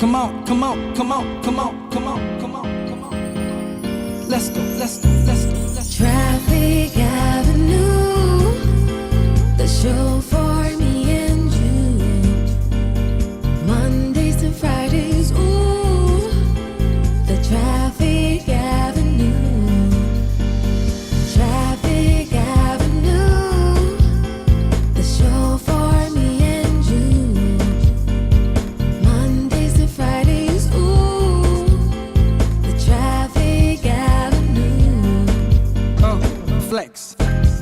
Come on, come on, come on, come on, come on, come on, come on. Let's go, let's go, let's go, let's go. Traffic Avenue, the show for me and you. Mondays to Fridays, ooh, the Traffic Avenue. Traffic Avenue, the show for me and you. Mondays to Fridays, ooh, the Traffic Avenue. Flex.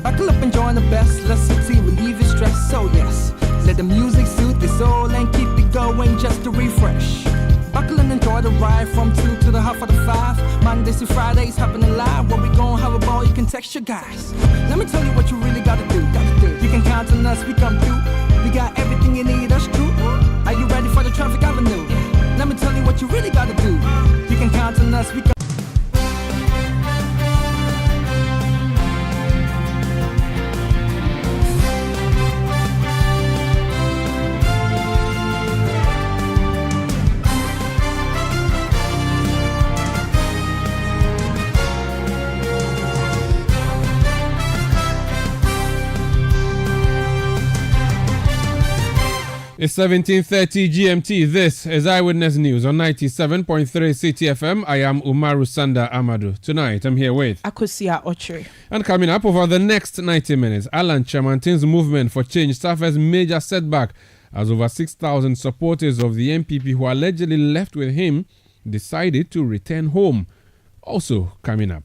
Buckle up and join the best. Let's see, relieve your stress. So yes, let the music soothe your soul and keep it going just to refresh. Buckle and enjoy the ride from 2 to the half of the 5. Mondays to Fridays happening live. Where we gon' have a ball, you can text your guys. Let me tell you what you really gotta do. You can count on us, we come through. We got everything you need, that's true. Are you ready for the Traffic Avenue? Let me tell you what you really gotta do. You can count on us, we come. It's 17:30 GMT. This is Eyewitness News on 97.3 Citi FM. I am Umaru Sanda Amadou. Tonight, I'm here with Akosia Ochre. And coming up over the next 90 minutes, Alan Chamantin's movement for change suffers major setback as over 6,000 supporters of the MPP who allegedly left with him decided to return home. Also coming up.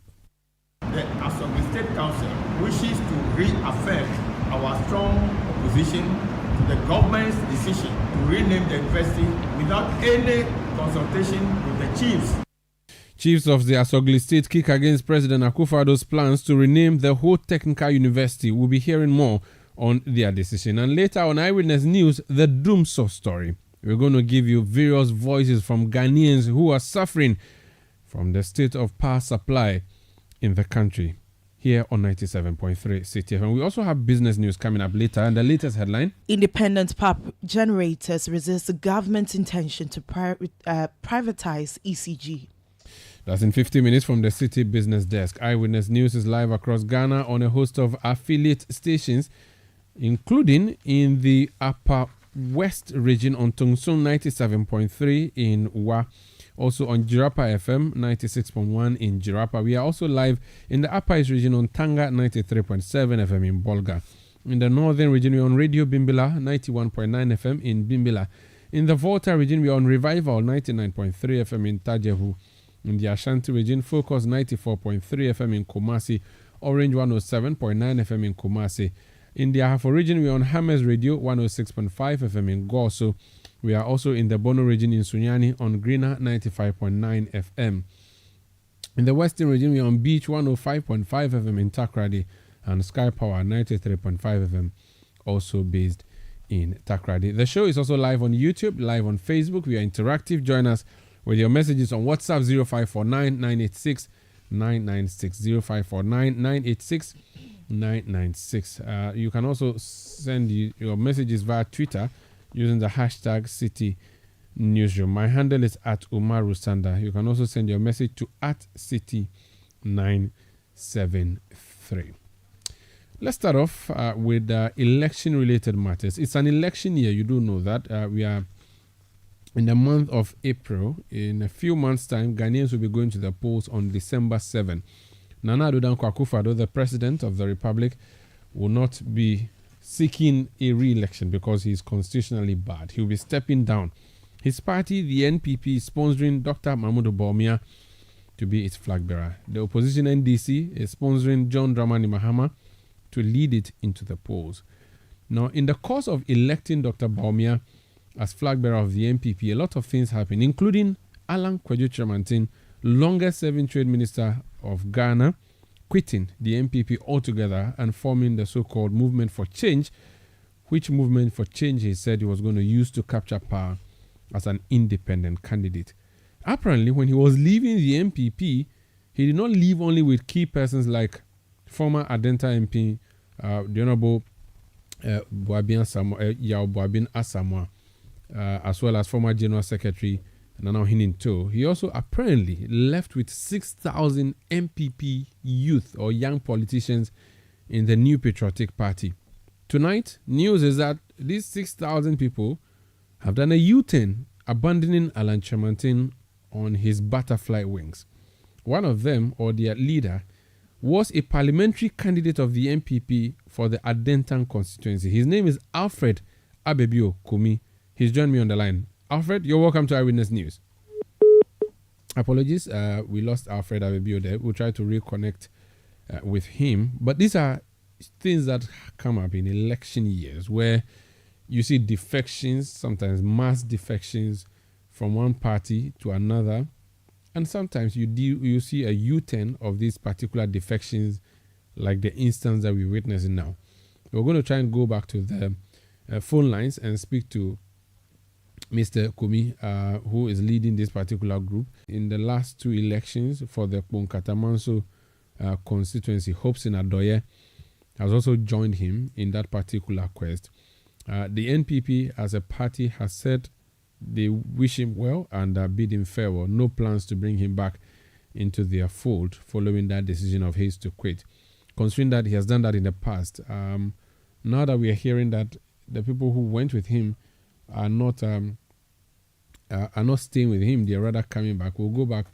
The Assembly State Council wishes to reaffirm our strong opposition to the government's decision to rename the university without any consultation with the chiefs. Chiefs of the Asogli State kick against President Akufo-Addo's plans to rename the whole technical university. We'll be hearing more on their decision. And later on Eyewitness News, the Doomsaw story. We're going to give you various voices from Ghanaians who are suffering from the state of power supply in the country. Here on 97.3 Citi FM. We also have business news coming up later. And the latest headline: Independent power generators resist the government's intention to privatize ECG. That's in 50 minutes from the Citi Business Desk. Eyewitness News is live across Ghana on a host of affiliate stations, including in the Upper West region on Tongsun 97.3 in Wa. Also on Jirapa FM 96.1 in Jirapa. We are also live in the Upper East region on Tanga 93.7 FM in Bolga. In the Northern region, we are on Radio Bimbila 91.9 FM in Bimbila. In the Volta region, we are on Revival 99.3 FM in Tajevu. In the Ashanti region, Focus 94.3 FM in Kumasi. Orange 107.9 FM in Kumasi. In the Ahafo region, we are on Hammers Radio 106.5 FM in Goso. We are also in the Bono region in Sunyani on Greener 95.9 FM. In the Western region, we are on Beach 105.5 FM in Takrady and Sky Power 93.5 FM, also based in Takrady. The show is also live on YouTube, live on Facebook. We are interactive. Join us with your messages on WhatsApp 0549 986 996 0549 986 996. You can also send your messages via Twitter using the hashtag Citi Newsroom. My handle is at Umaru Sanda. You can also send your message to at Citi973. Let's start off with election-related matters. It's an election year, you do know that. We are in the month of April. In a few months' time, Ghanaians will be going to the polls on December 7. Nana Addo Dankwa Akufo-Addo, the President of the Republic, will not be seeking a re-election because he is constitutionally barred. He will be stepping down. His party, the NPP, is sponsoring Dr. Mahmoud Bawumia to be its flag bearer. The opposition NDC is sponsoring John Dramani Mahama to lead it into the polls. Now, in the course of electing Dr. Bawumia as flag bearer of the NPP, a lot of things happen, including Alan Kwadwo Chamantin, longest-serving trade minister of Ghana, quitting the NPP altogether and forming the so-called Movement for Change, which Movement for Change he said he was going to use to capture power as an independent candidate. Apparently, when he was leaving the NPP, he did not leave only with key persons like former Adenta MP, the Honorable Boabin Asamoah, as well as former General Secretary Nana Hininto. He also apparently left with 6,000 MPP youth or young politicians in the New Patriotic Party. Tonight, news is that these 6,000 people have done a U-turn, abandoning Alan Chamantin on his butterfly wings. One of them, or their leader, was a parliamentary candidate of the NPP for the Adentan constituency. His name is Alfred Abebio Kumi. He's joined me on the line. Alfred, you're welcome to Eyewitness News. Apologies, we lost Alfred Abebio there. We'll try to reconnect with him. But these are things that come up in election years where you see defections, sometimes mass defections from one party to another. And sometimes you see a U-turn of these particular defections, like the instance that we're witnessing now. We're going to try and go back to the phone lines and speak to Mr. Kumi, who is leading this particular group. In the last two elections for the Katamanso constituency, Hopes in Adoye has also joined him in that particular quest. The NPP as a party has said they wish him well and bid him farewell. No plans to bring him back into their fold following that decision of his to quit. Considering that he has done that in the past, now that we are hearing that the people who went with him are not staying with him, they're rather coming back. We'll go back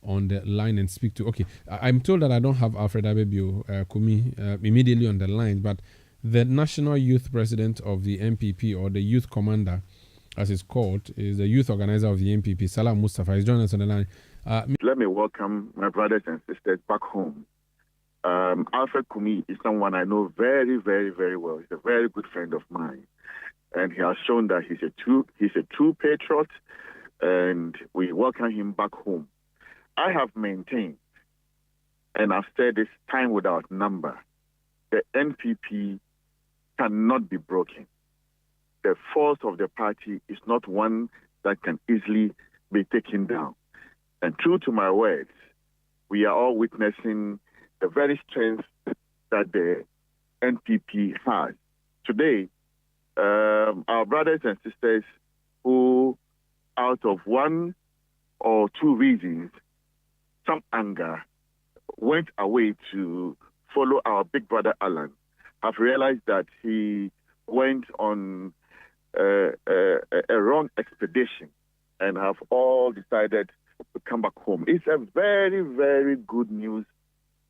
on the line and speak to. Okay, I'm told that I don't have Alfred Abebio Kumi immediately on the line, but the National Youth President of the NPP, or the Youth Commander, as it's called, is the youth organizer of the NPP, Salah Mustafa. He's joining us on the line. Let me welcome my brothers and sisters back home. Alfred Kumi is someone I know very, very, very well. He's a very good friend of mine, and he has shown that he's a true patriot, and we welcome him back home. I have maintained, and I've said this time without number, the NPP cannot be broken. The force of the party is not one that can easily be taken down. And true to my words, we are all witnessing the very strength that the NPP has. Today, our brothers and sisters who, out of one or two reasons, some anger, went away to follow our big brother Alan, have realized that he went on a wrong expedition and have all decided to come back home. It's a very, very good news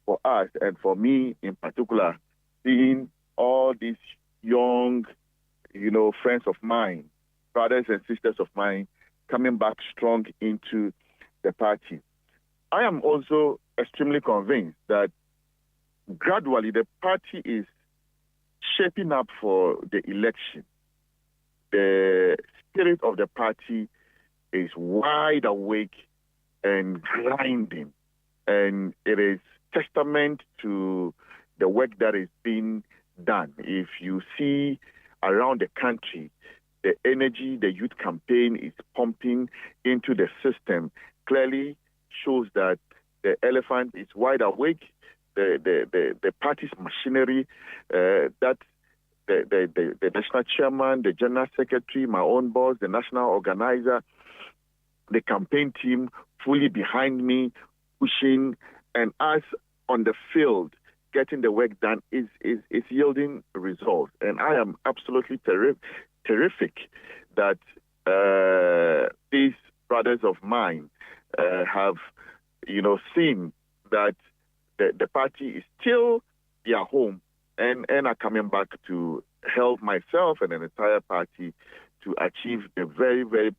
for us and for me in particular, seeing all these young, friends of mine, brothers and sisters of mine, coming back strong into the party. I am also extremely convinced that gradually the party is shaping up for the election. The spirit of the party is wide awake and grinding, and it is testament to the work that is being done. If you see around the country, the energy the youth campaign is pumping into the system clearly shows that the elephant is wide awake. The party's machinery, that the national chairman, the general secretary, my own boss, the national organizer, the campaign team fully behind me, pushing, and us on the field getting the work done is yielding results. And I am absolutely terrific that these brothers of mine have, seen that the party is still their home and are coming back to help myself and an entire party to achieve the very, very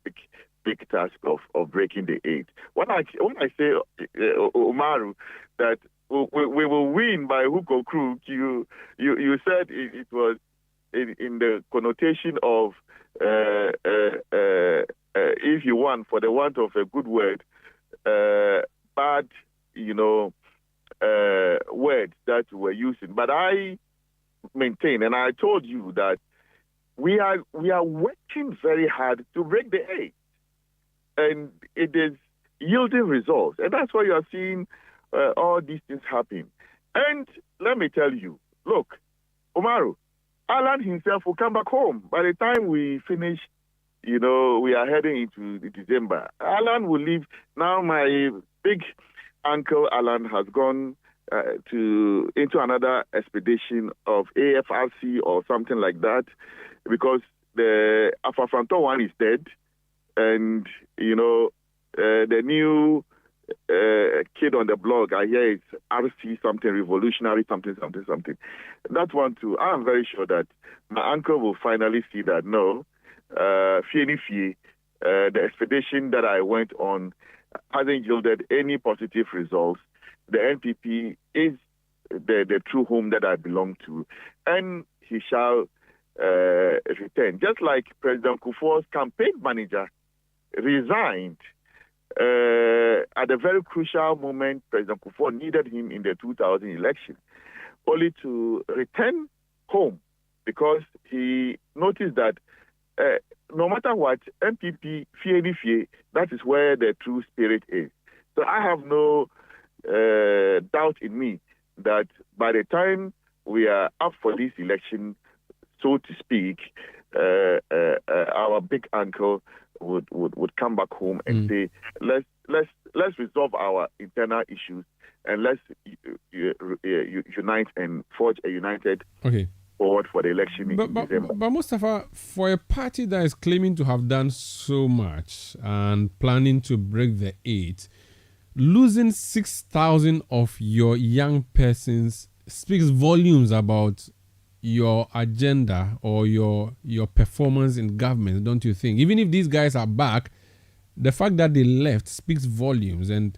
big task of breaking the eight. When I say, Umaru, that we will win by hook or crook, you said it was in the connotation of if you want, for the want of a good word, bad, words that we're using. But I maintain, and I told you that we are working very hard to break the eight, and it is yielding results, and that's why you are seeing all these things happen. And let me tell you, look, Umaru, Alan himself will come back home by the time we finish we are heading into December. Alan will leave. Now my big uncle Alan has gone into another expedition of AFRC or something like that, because the Afafranto one is dead, and the new kid on the blog, I hear it's RC something, revolutionary something. That one too, I am very sure that my uncle will finally see that no, the expedition that I went on hasn't yielded any positive results. The NPP is the true home that I belong to, and he shall return. Just like President Kufuor's campaign manager resigned at a very crucial moment. President Kufuor needed him in the 2000 election, only to return home because he noticed that no matter what, MPP, fie, that is where the true spirit is. So I have no doubt in me that by the time we are up for this election, so to speak, our big uncle would come back home and say, let's resolve our internal issues and let's unite and forge a united forward for the election in December. But Mustafa, for a party that is claiming to have done so much and planning to break the 8, losing 6,000 of your young persons speaks volumes about your agenda or your performance in government, don't you think? Even if these guys are back, the fact that they left speaks volumes, and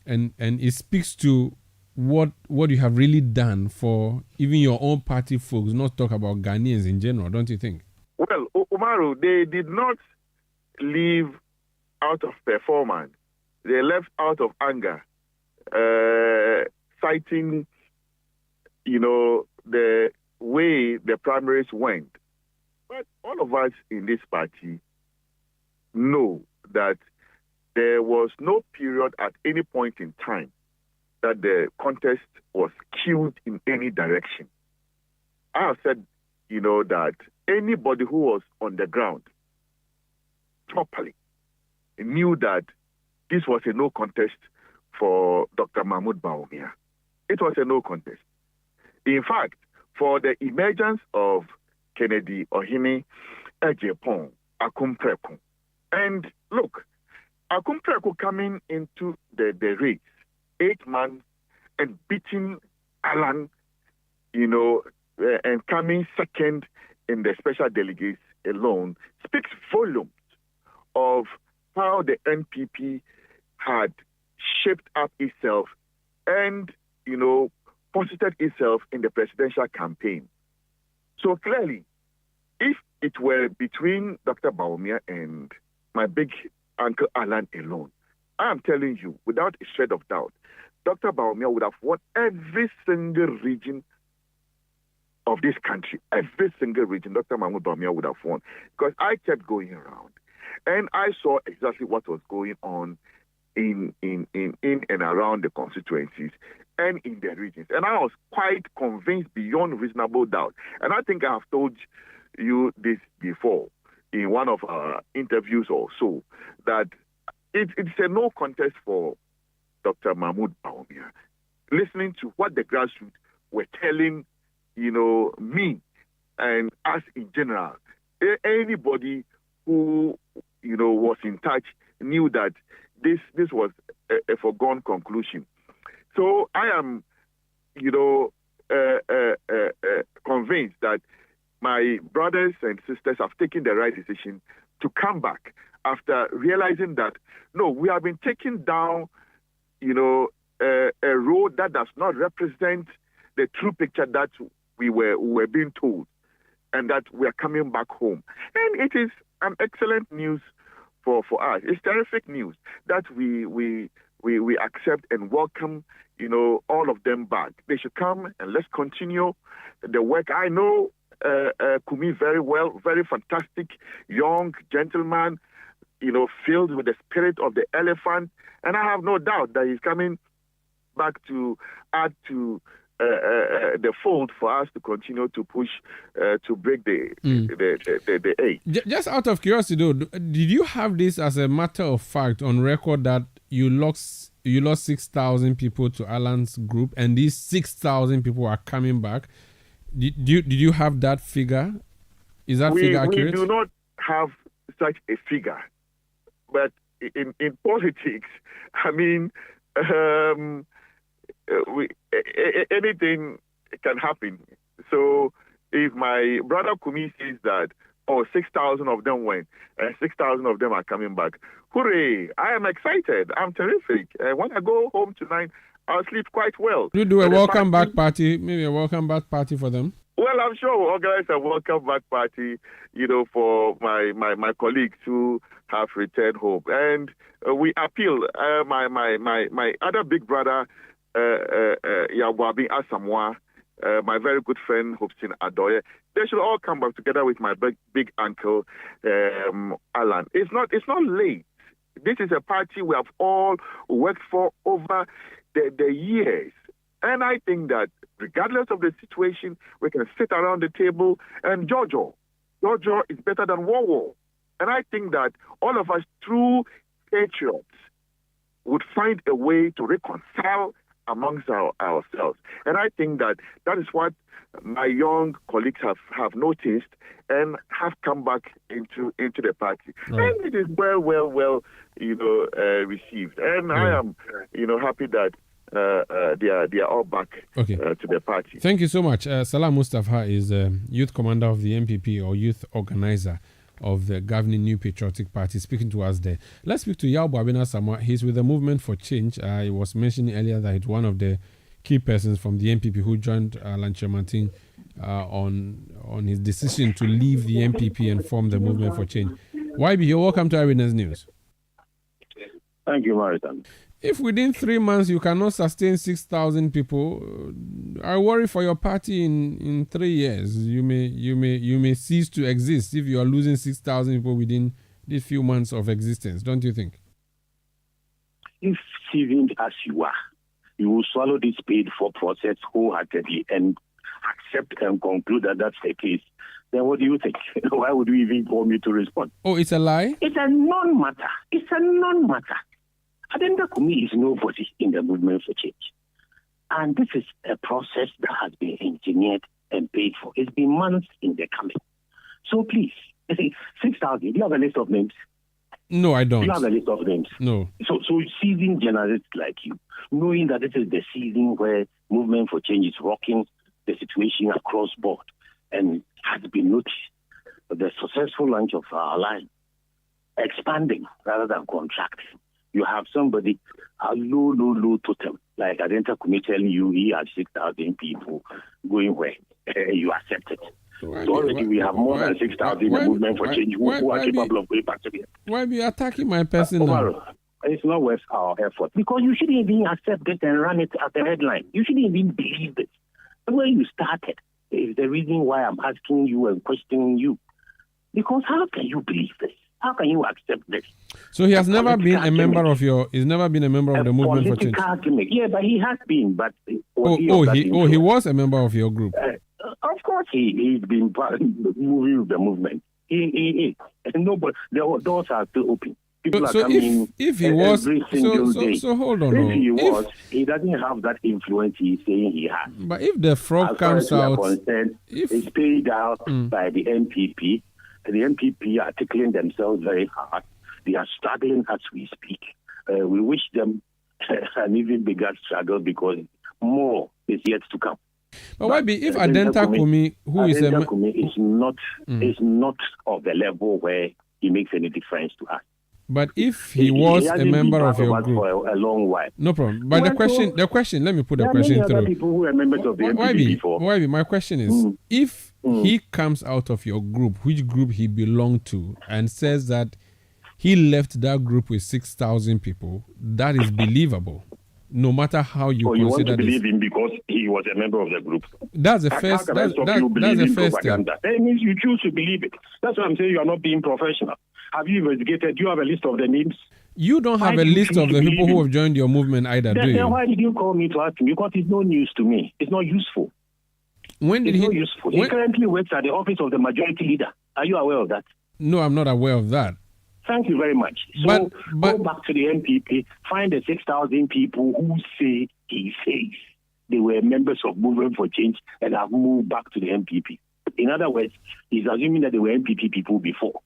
it speaks to what you have really done for even your own party folks, not talk about Ghanaians in general, don't you think? Well, Umaru, they did not leave out of performance. They left out of anger, citing, the way the primaries went. But all of us in this party know that there was no period at any point in time that the contest was skewed in any direction. I have said, that anybody who was on the ground properly knew that this was a no contest for Dr. Mahmoud Bawumia. It was a no contest. In fact, for the emergence of Kennedy Ohene Ejepong Akumpreku. And look, Akumpreku coming into the race 8 months and beating Alan, and coming second in the special delegates alone speaks volumes of how the NPP had shaped up itself and, posited itself in the presidential campaign. So clearly, if it were between Dr. Bawumia and my big uncle Alan alone, I am telling you, without a shred of doubt, Dr. Bawumia would have won every single region of this country. Every single region, Dr. Mahmoud Bawumia would have won. Because I kept going around and I saw exactly what was going on in and around the constituencies and in the regions. And I was quite convinced beyond reasonable doubt. And I think I have told you this before in one of our interviews or so, that it's a no contest for Dr. Mahmoud Bawumia. Listening to what the grassroots were telling, me and us in general, anybody who, was in touch knew that this was a foregone conclusion. So I am, convinced that my brothers and sisters have taken the right decision to come back after realizing that, no, we have been taken down, a road that does not represent the true picture that we were being told, and that we are coming back home. And it is an excellent news for us. It's terrific news that we accept and welcome, all of them back. They should come and let's continue the work. I know Kumi very well, very fantastic young gentleman, filled with the spirit of the elephant. And I have no doubt that he's coming back to add to the fold for us to continue to push to break the eight. Just out of curiosity, though, did you have this as a matter of fact on record that you lost 6,000 people to Alan's group, and these 6,000 people are coming back? Did you have that figure? Is that figure accurate? We do not have such a figure, but in politics, I mean. Anything can happen. So if my brother Kumi says that, 6,000 of them went and 6,000 of them are coming back, hooray, I am excited. I'm terrific. When I go home tonight, I'll sleep quite well. You do a welcome back party, maybe a welcome back party for them? Well, I'm sure we'll organize a welcome back party, for my colleagues who have returned home. And we appeal, my other big brother, Yabwabi Asamoah, my very good friend Hobson Adoye, they should all come back together with my big uncle Alan. It's not late. This is a party we have all worked for over the years. And I think that regardless of the situation, we can sit around the table and Jojo is better than War. And I think that all of us, true patriots, would find a way to reconcile amongst ourselves. And I think that is what my young colleagues have noticed and have come back into the party. Right. And it is well received. And I am happy that they are all back to the party. Thank you so much. Salam Mustafa is youth commander of the MPP, or youth organizer of the governing New Patriotic Party, speaking to us there. Let's speak to Yawbo Asamoah. He's with the Movement for Change. He was mentioning earlier that he's one of the key persons from the MPP who joined Alan Chemantin on his decision to leave the MPP and form the Movement for Change. YB, you're welcome to Eyewitness News. Thank you, Maritan. If within 3 months you cannot sustain 6,000 people, I worry for your party in 3 years. You may cease to exist if you are losing 6,000 people within these few months of existence, don't you think? If seasoned as you are, you will swallow this paid-for process wholeheartedly and accept and conclude that that's the case, then what do you think? Why would you even call me to respond? Oh, it's a lie? It's a non-matter. It's a non-matter. Adenda Kumi is nobody in the Movement for Change. And this is a process that has been engineered and paid for. It's been months in the coming. So please, I say 6,000. Do you have a list of names? No, I don't. Do you have a list of names? No. So seasoned journalists like you, knowing that this is the season where Movement for Change is rocking the situation across board and has been noticed, the successful launch of our line, expanding rather than contracting. You have somebody, a low totem, like Adenta Kumi telling you he had 6,000 people going where you accept it. So already we have more than 6,000 in the Movement for Change who are capable of going back to it. Why be attacking my person now? It's not worth our effort. Because you shouldn't even accept it and run it as a headline. You shouldn't even believe it. The way you started is the reason why I'm asking you and questioning you. Because how can you believe this? How can you accept this? So he has never been a member of he's never been a member of the Movement for Change. Yeah, but he has been. But he was a member of your group. Of course, he's been moving with the movement. He nobody, the doors are still open. People are coming if he was, every single day. So hold on. He doesn't have that influence he's saying he has. But if the frog comes out, it's paid out by the MPP. The MPP are tickling themselves very hard. They are struggling as we speak. We wish them an even bigger struggle because more is yet to come. But why be if Adenta Kumi, who is a Kumi, is not of the level where he makes any difference to us. But if he was a member of your group for a long while, no problem. But the question, let me put the question through. People who are members of the MPP before. Why? My question is, if he comes out of your group, which group he belonged to, and says that he left that group with 6,000 people, that is believable, no matter how you consider you want to believe this. him because he was a member of the group. That's the first. That's the first thing. That means you choose to believe it. That's why I'm saying you are not being professional. Have you investigated? Do you have a list of the names? You don't have a list of the people who have joined your movement either, do you? Then why did you call me to ask me? Because it's no news to me. It's not useful. When did It's he? not useful. He currently works at the office of the majority leader. Are you aware of that? No, I'm not aware of that. Thank you very much. So go back to the MPP, find the 6,000 people who say he says they were members of Movement for Change and have moved back to the MPP. In other words, he's assuming that they were MPP people before.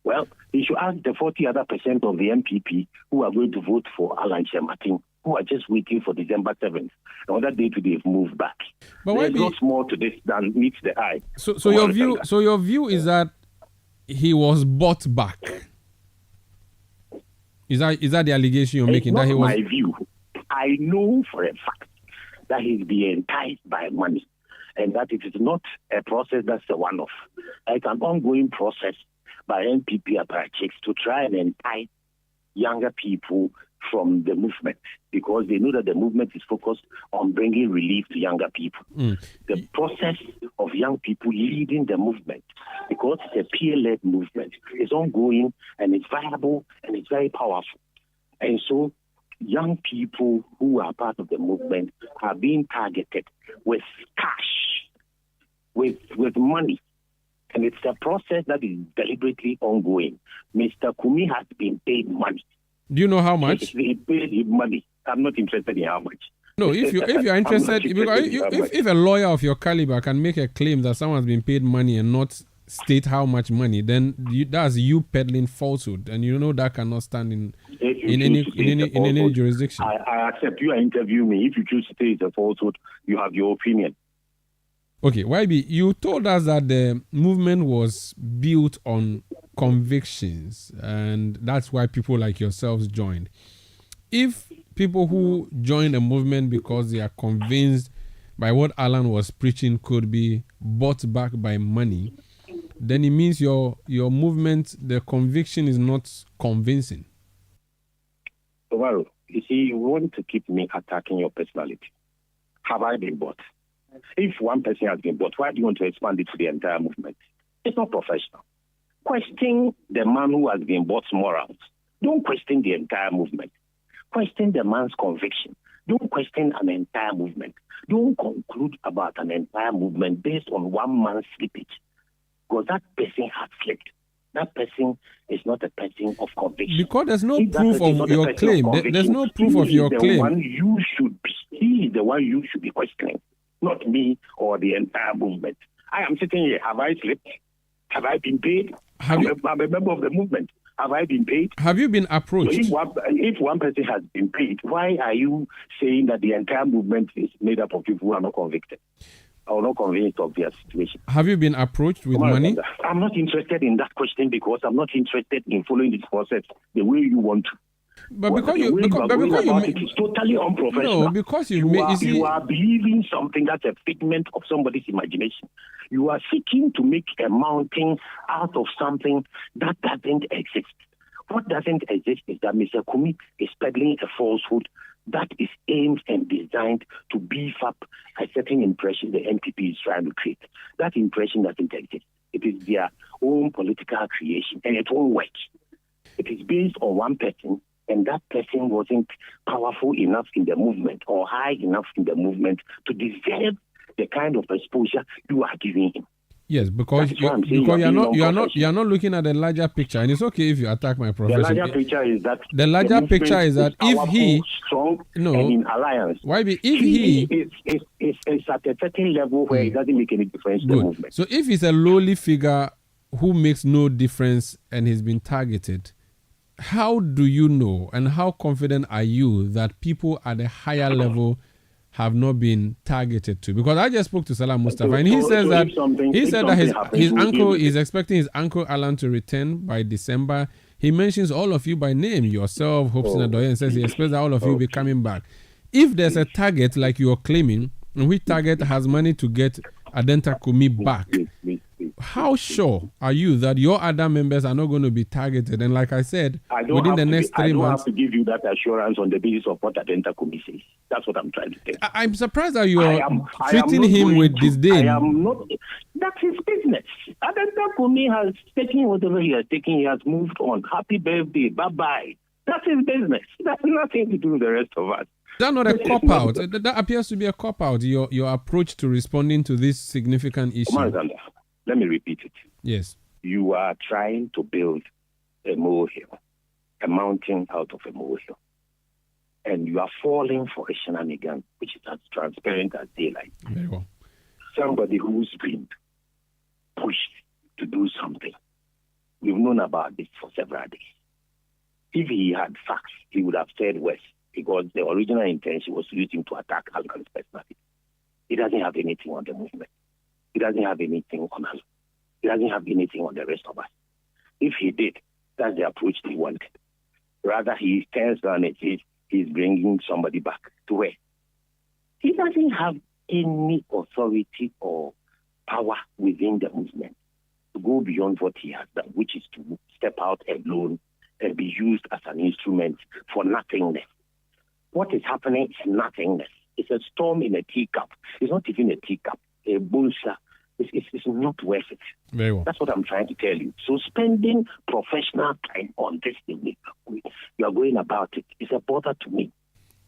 Well, he should ask the 40 other percent of the MPP who are going to vote for Alan Shematin, who are just waiting for December 7th. On that day, they've moved back. But there's lots more to this than meets the eye. So your view is that he was bought back. Is that the allegation you're making? Not That he was. My view. I know for a fact that he's being enticed by money, and that it is not a process that's a one-off. It's an ongoing process by NPP apparatchiks to try and entice younger people from the movement, because they know that the movement is focused on bringing relief to younger people. The process of young people leading the movement, because it's a peer-led movement, is ongoing and it's viable and it's very powerful. And so young people who are part of the movement are being targeted with cash, with money. And it's a process that is deliberately ongoing. Mr. Kumi has been paid money. Do you know how much? He paid him money. I'm not interested in how much. No, if you're interested, if a lawyer of your caliber can make a claim that someone has been paid money and not state how much money, then that's you peddling falsehood, and you know that cannot stand in any jurisdiction. I accept you interview me. If you choose to say it's a falsehood, you have your opinion. Okay, YB, you told us that the movement was built on convictions, and that's why people like yourselves joined. If people who join a movement because they are convinced by what Alan was preaching could be bought back by money, then it means your movement, the conviction is not convincing. Well, you see, you want to keep me attacking your personality. Have I been bought? If one person has been bought, why do you want to expand it to the entire movement? It's not professional. Question the man who has been bought morals. Don't question the entire movement. Question the man's conviction. Don't question an entire movement. Don't conclude about an entire movement based on one man's slippage. Because that person has slipped. That person is not a person of conviction. Because there's no proof of your claim. There's no proof of your claim. He is the one you should be questioning. Not me or the entire movement. I am sitting here. Have I slipped? Have I been paid? I'm a member of the movement. Have I been paid? Have you been approached? So if one person has been paid, why are you saying that the entire movement is made up of people who are not convicted or not convinced of their situation? Have you been approached with money? I'm not interested in that question because I'm not interested in following this process the way you want to. But because it is totally unprofessional. No, because you are believing something that's a figment of somebody's imagination. You are seeking to make a mountain out of something that doesn't exist. What doesn't exist is that Mr. Kumi is peddling a falsehood that is aimed and designed to beef up a certain impression the NPP is trying to create. That impression doesn't exist. It is their own political creation, and it won't work. It is based on one person, and that person wasn't powerful enough in the movement or high enough in the movement to deserve the kind of exposure you are giving him. Yes, because you are not looking at the larger picture, and it's okay if you attack my profession. The larger picture is that if he strong and in alliance, if he is at a certain level where it doesn't make any difference to the movement. So if he's a lowly figure who makes no difference and he's been targeted, how do you know and how confident are you that people at a higher level have not been targeted to? Because I just spoke to Salah Mustafa and he said that his uncle is expecting his uncle Alan to return by December. He mentions all of you by name, yourself, Hobson Adoye, and says he expects that all of you will be coming back. If there's a target like you're claiming, and which target has money to get Adenta Kumi back, how sure are you that your other members are not going to be targeted? And like I said, within the next 3 months... I don't have to give you that assurance on the basis of what Adenta Kumi says. That's what I'm trying to say. I'm surprised that you are treating him with disdain. I am not... That's his business. Adenta Kumi has taken whatever he has taken. He has moved on. Happy birthday. Bye-bye. That's his business. That's nothing to do with the rest of us. That's not a cop-out. That appears to be a cop-out, your approach to responding to this significant issue. Alexander, let me repeat it. Yes. You are trying to build a molehill, a mountain out of a molehill. And you are falling for a shenanigan, which is as transparent as daylight. Very well. Somebody who's been pushed to do something. We've known about this for several days. If he had facts, he would have said West, because the original intention was to use him to attack Alan's personality. He doesn't have anything on the movement. He doesn't have anything on us. He doesn't have anything on the rest of us. If he did, that's the approach he wanted. Rather, he turns around and says he's bringing somebody back to where? He doesn't have any authority or power within the movement to go beyond what he has done, which is to step out alone and be used as an instrument for nothingness. What is happening is nothingness. It's a storm in a teacup. It's not even a teacup, a bullshit. It's not worth it. Very well. That's what I'm trying to tell you. So spending professional time on this thing, you are going about it. It's a bother to me.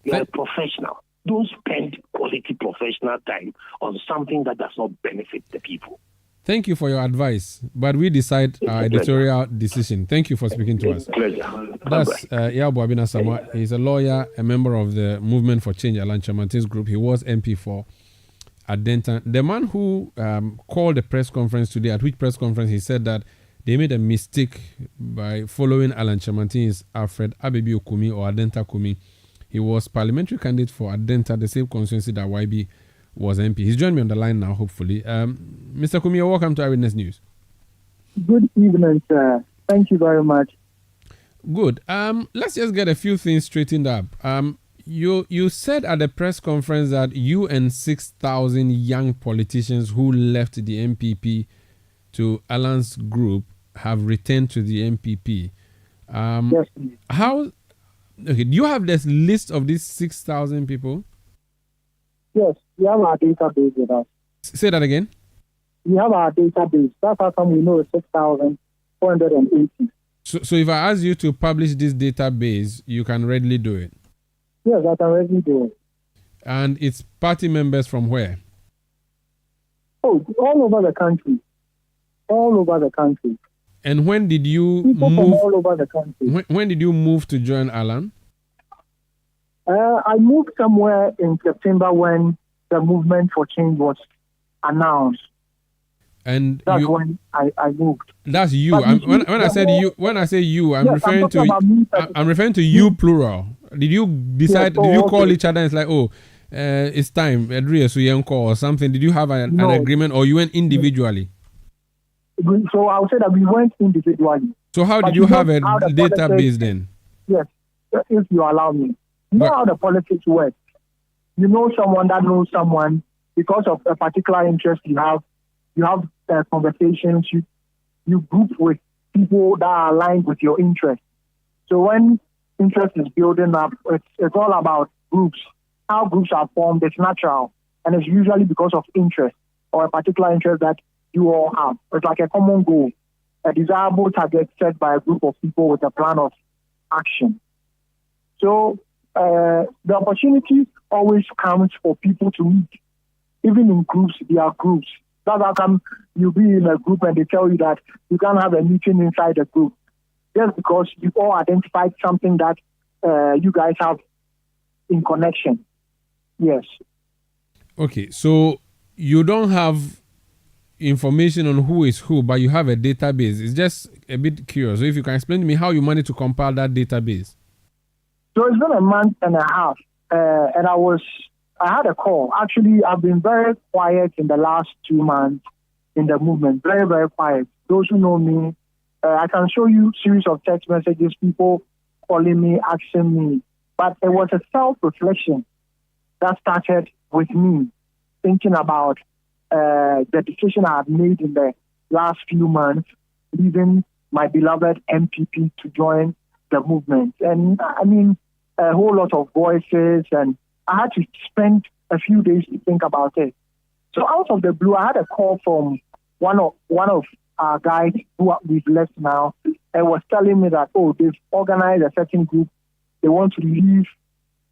You're a professional. Don't spend quality professional time on something that does not benefit the people. Thank you for your advice, but we decide our editorial decision. Thank you for speaking to us. Pleasure. That's Yabo Abina Sama. He's a lawyer, a member of the Movement for Change, Alan Chamante's group. He was MP for Adenta. The man who called a press conference today, at which press conference he said that they made a mistake by following Alan Chamante is Alfred Abebi Okumi or Adenta Kumi. He was parliamentary candidate for Adenta, the same constituency that YB was MP. He's joined me on the line now, hopefully. Mr. Kumi, welcome to Eyewitness News. Good evening, sir. Thank you very much. Good. Let's just get a few things straightened up. You said at the press conference that you and 6,000 young politicians who left the MPP to Alan's group have returned to the MPP. Yes, please. How? Okay, do you have this list of these 6,000 people? Yes, we have our database with us. Say that again. We have our database. That's how come we know it's 6,480. So if I ask you to publish this database, you can readily do it? Yes, I can readily do it. And it's party members from where? Oh, all over the country. All over the country. And when did you People move? from all over the country. When did you move to join Alan? I moved somewhere in September when the Movement for Change was announced. And that's when I moved. That's you. When I say you, I'm referring to you plural. Did you decide? Did you call each other and it's like, it's time, Adria Suyenko or something? Did you have an agreement, or you went individually? So I would say that we went individually. So how did you have a database then? Yes, if you allow me. You know how the politics works. You know someone that knows someone because of a particular interest you have. You have conversations. You group with people that are aligned with your interest. So when interest is building up, it's all about groups. How groups are formed, it's natural. And it's usually because of interest or a particular interest that you all have. It's like a common goal, a desirable target set by a group of people with a plan of action. So the opportunity always comes for people to meet. Even in groups, there are groups. That's how come you be in a group and they tell you that you can't have a meeting inside a group. Just because you all identified something that you guys have in connection. Yes. Okay, so you don't have information on who is who, but you have a database. It's just a bit curious. So if you can explain to me how you managed to compile that database. So it's been a month and a half, and I had a call. Actually, I've been very quiet in the last 2 months in the movement. Very, very quiet. Those who know me, I can show you series of text messages, people calling me, asking me. But it was a self-reflection that started with me thinking about the decision I had made in the last few months, leaving my beloved MPP to join the movement. And I mean, a whole lot of voices, and I had to spend a few days to think about it. So out of the blue, I had a call from one of our guys who we've left now, and was telling me that, oh, they've organized a certain group. They want to leave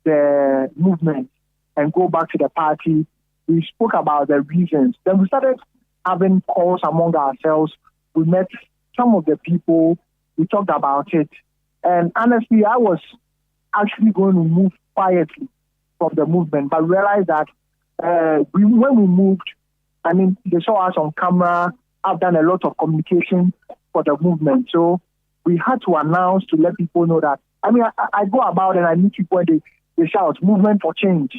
the movement and go back to the party. We spoke about the reasons. Then we started having calls among ourselves. We met some of the people. We talked about it. And honestly, I was actually going to move quietly from the movement, but realized that when we moved, I mean, they saw us on camera. I've done a lot of communication for the movement. So we had to announce to let people know that, I mean, I go about and I meet people and they shout, movement for change,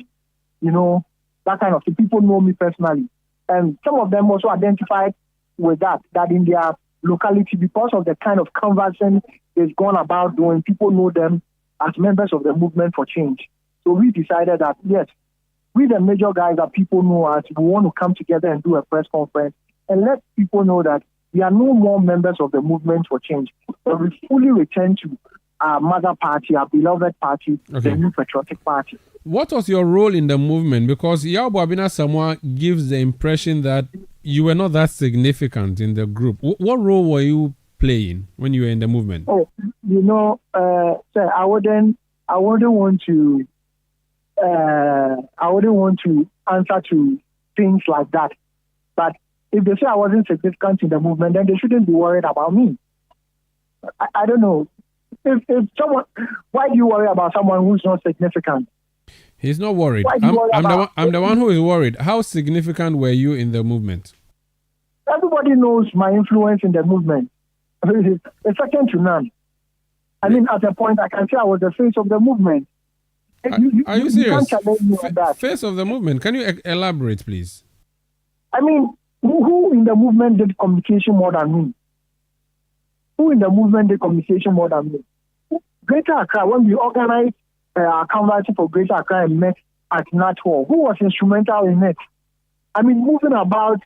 you know, that kind of thing. People know me personally. And some of them also identified with that in their locality, because of the kind of conversing they've gone about doing, people know them as members of the movement for change. So we decided that, yes, we the major guys that people know us, we want to come together and do a press conference and let people know that we are no more members of the movement for change, but we fully return to our mother party, our beloved party, the New Patriotic Party. What was your role in the movement? Because Yawo Abina Samoa gives the impression that you were not that significant in the group. What role were you playing when you were in the movement? Oh, you know, sir, I wouldn't want to answer to things like that. But if they say I wasn't significant in the movement, then they shouldn't be worried about me. I don't know. If someone, why do you worry about someone who's not significant? He's not worried. I'm the one who is worried. How significant were you in the movement? Everybody knows my influence in the movement. It's second to none. I mean, at a point, I can say I was the face of the movement. Are you serious? You can't challenge me on that. Face of the movement. Can you elaborate, please? I mean, who in the movement did communication more than me? Who in the movement did communication more than me? Greater Accra, when we organized our conversation for Greater Accra and met at Nat Hall, who was instrumental in it? I mean, moving about,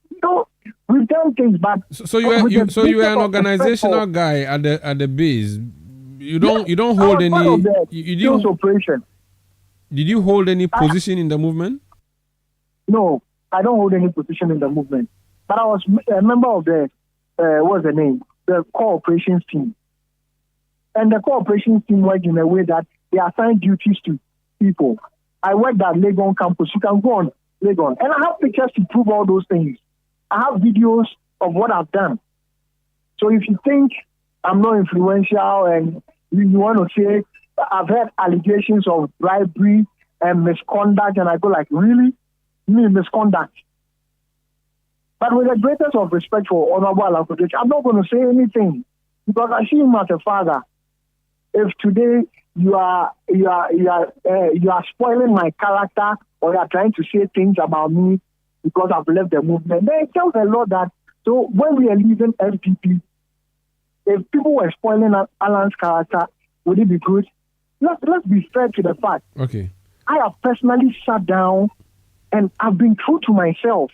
you know, we've done things, but so you were an organizational guy at the base. You don't hold any operation. Did you hold any position in the movement? No, I don't hold any position in the movement. But I was a member of the what's the name? The core operations team. And the core operations team worked in a way that they assign duties to people. I worked at Legon campus. You can go on Legon. And I have pictures to prove all those things. I have videos of what I've done. So if you think I'm not influential and you want to say, I've heard allegations of bribery and misconduct, and I go like, really? Me, misconduct? But with the greatest of respect for Honorable Alan Kodechi, I'm not going to say anything because I see him as a father. If today you are spoiling my character or you are trying to say things about me because I've left the movement, then it tells a lot that. So when we are leaving MPP, if people were spoiling Alan's character, would it be good? Let's be fair to the fact. Okay. I have personally sat down and I've been true to myself.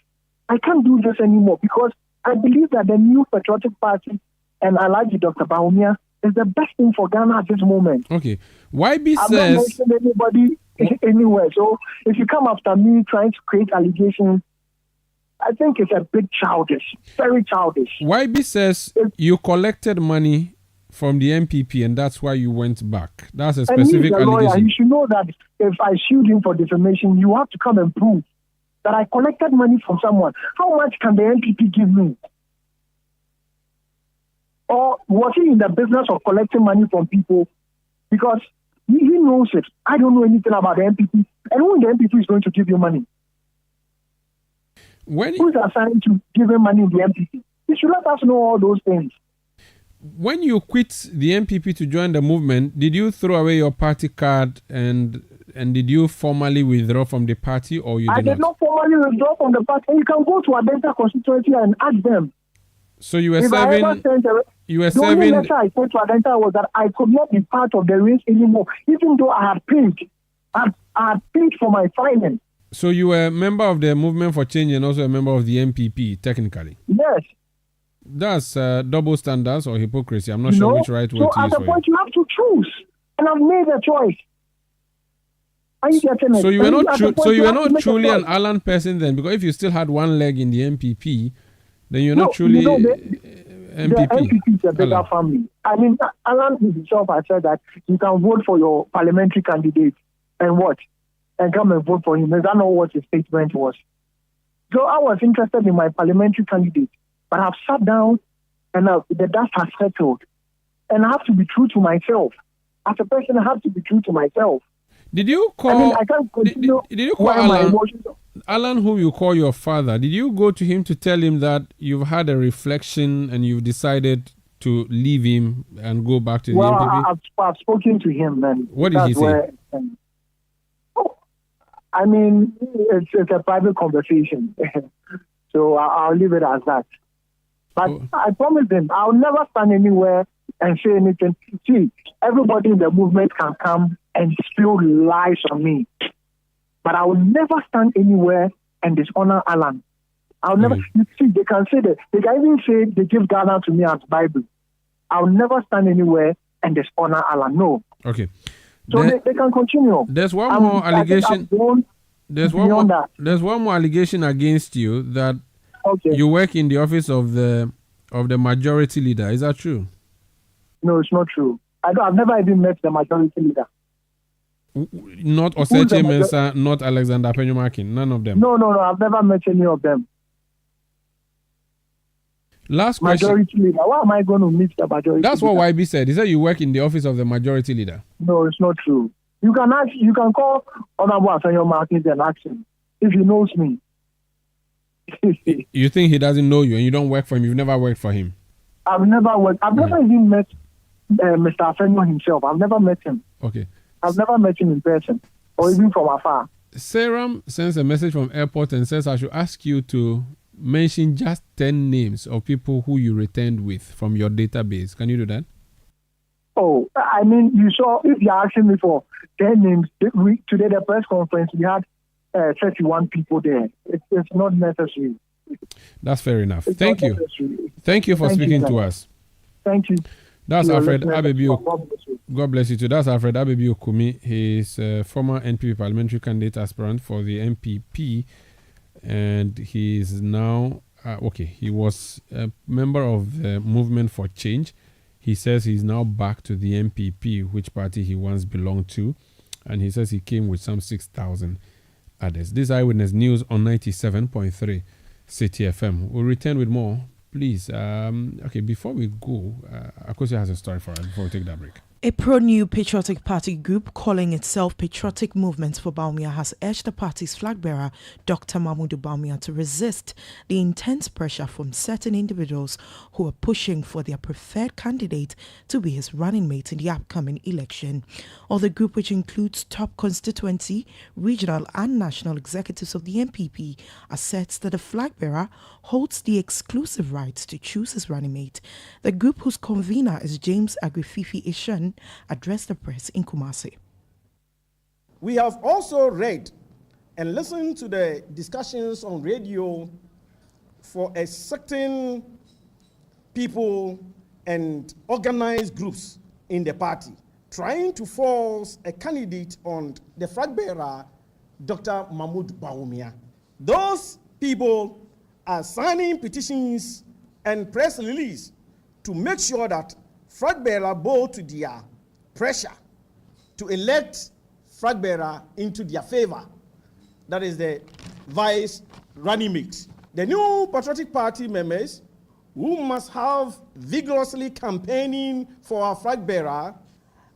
I can't do this anymore because I believe that the New Patriotic Party and Alhaji Dr. Bawumia is the best thing for Ghana at this moment. Okay. YB I'm says... not mentioning anybody anywhere. So if you come after me trying to create allegations, I think it's a bit childish, very childish. YB says you collected money from the MPP and that's why you went back. That's a specific allegation. You should know that if I sued him for defamation, you have to come and prove that I collected money from someone. How much can the MPP give me? Or was he in the business of collecting money from people? Because he knows it. I don't know anything about the MPP. And who in the MPP is going to give you money? Who's assigned to give him money in the MPP? You should let us know all those things. When you quit the MPP to join the movement, did you throw away your party card and did you formally withdraw from the party or you did not? I did not formally withdraw from the party. You can go to a Delta constituency and ask them. So you were serving... The only letter I sent to Adenta was that I could not be part of the race anymore, even though I had paid. I had paid for my finance. So you were a member of the Movement for Change and also a member of the MPP, technically? Yes. That's double standards or hypocrisy. I'm not sure which right word to use. So at a point you have to choose. And I've made a choice. Are you getting it? So you were not truly an Alan person then, because if you still had one leg in the MPP, then you're not truly MPP. MPP is a bigger Alan. family. I mean, Alan himself has said that you can vote for your parliamentary candidate and what? And come and vote for him. Is that not what his statement was? So I was interested in my parliamentary candidate, but I've sat down and the dust has settled. And I have to be true to myself. As a person, I have to be true to myself. Did you call? I mean, I can't continue. Did you call while my Alan? emotions. Alan, whom you call your father, did you go to him to tell him that you've had a reflection and you've decided to leave him and go back to the Well, MPP? I've spoken to him, and What did he say? I mean, it's a private conversation, so I'll leave it as that. But I promised him I'll never stand anywhere and say anything. See, everybody in the movement can come and spill lies on me, but I will never stand anywhere and dishonor Alan. I'll never. You see, they can say that. They can even say they give Ghana to me as Bible. I'll never stand anywhere and dishonor Alan. No. Okay. So they can continue. There's one more allegation. There's one more allegation against you that you work in the office of the majority leader. Is that true? No, it's not true. I've never even met the majority leader. Not Oseche Mensah, not Alexander Penyumakin, none of them. No, I've never met any of them. Last question. Majority leader. Why am I going to meet the majority That's leader? what YB said. He said you work in the office of the majority leader. No, it's not true. You can call Honorable Asenyo Martins and ask him if he knows me. You think he doesn't know you and you don't work for him? You've never worked for him? I've never even met Mr. Asenyo himself. I've never met him. Okay. I've never met him in person or even from afar. Seram sends a message from airport and says I should ask you to mention just 10 names of people who you returned with from your database. Can you do that? Oh, I mean, you saw, if you're asking me for 10 names, today the press conference, we had 31 people there. It's not necessary. That's fair enough. Thank you. Thank you for speaking to us. Thank you. That's Alfred Abebi. God bless you too. That's Alfred Abebi Okumi. He's a former NPP parliamentary candidate aspirant for the MPP. And he is now, he was a member of the Movement for Change. He says he's now back to the MPP, which party he once belonged to. And he says he came with some 6,000 others. This Eyewitness News on 97.3 Citi FM. We'll return with more. Please, before we go, Akosia has a story for us before we take that break. A pro-new patriotic party group calling itself Patriotic Movement for Bawumia has urged the party's flag bearer, Dr. Mahmoud Bawumia, to resist the intense pressure from certain individuals who are pushing for their preferred candidate to be his running mate in the upcoming election. Or the group, which includes top constituency, regional and national executives of the MPP, asserts that the flag bearer holds the exclusive rights to choose his running mate. The group, whose convener is James Agrififi Ishan, addressed the press in Kumasi. We have also read and listened to the discussions on radio for a certain people and organized groups in the party trying to force a candidate on the flag bearer, Dr. Mahmoud Bawumia. Those people are signing petitions and press release to make sure that flag bearer bow to their pressure to elect flag bearer into their favor. That is the vice running mate. The new Patriotic Party members, who must have vigorously campaigning for our flag bearer,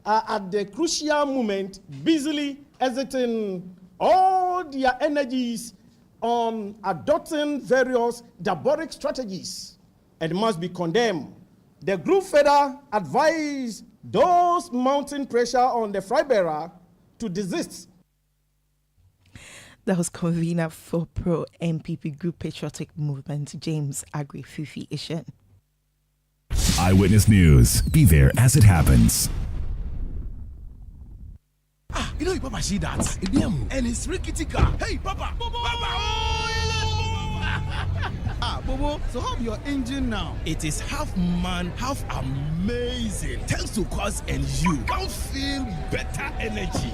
are at the crucial moment busily exerting all their energies on adopting various diabolic strategies and must be condemned. The group further advised those mounting pressure on the flag bearer to desist. That was convener for pro-MPP Group Patriotic Movement, James Agrififi Ishan. Eyewitness News. Be there as it happens. You know, you Papa see that? And it's rickety car. Hey, Papa! Bobo, so how your engine now? It is half man, half amazing. Thanks to Cause and you can feel better energy.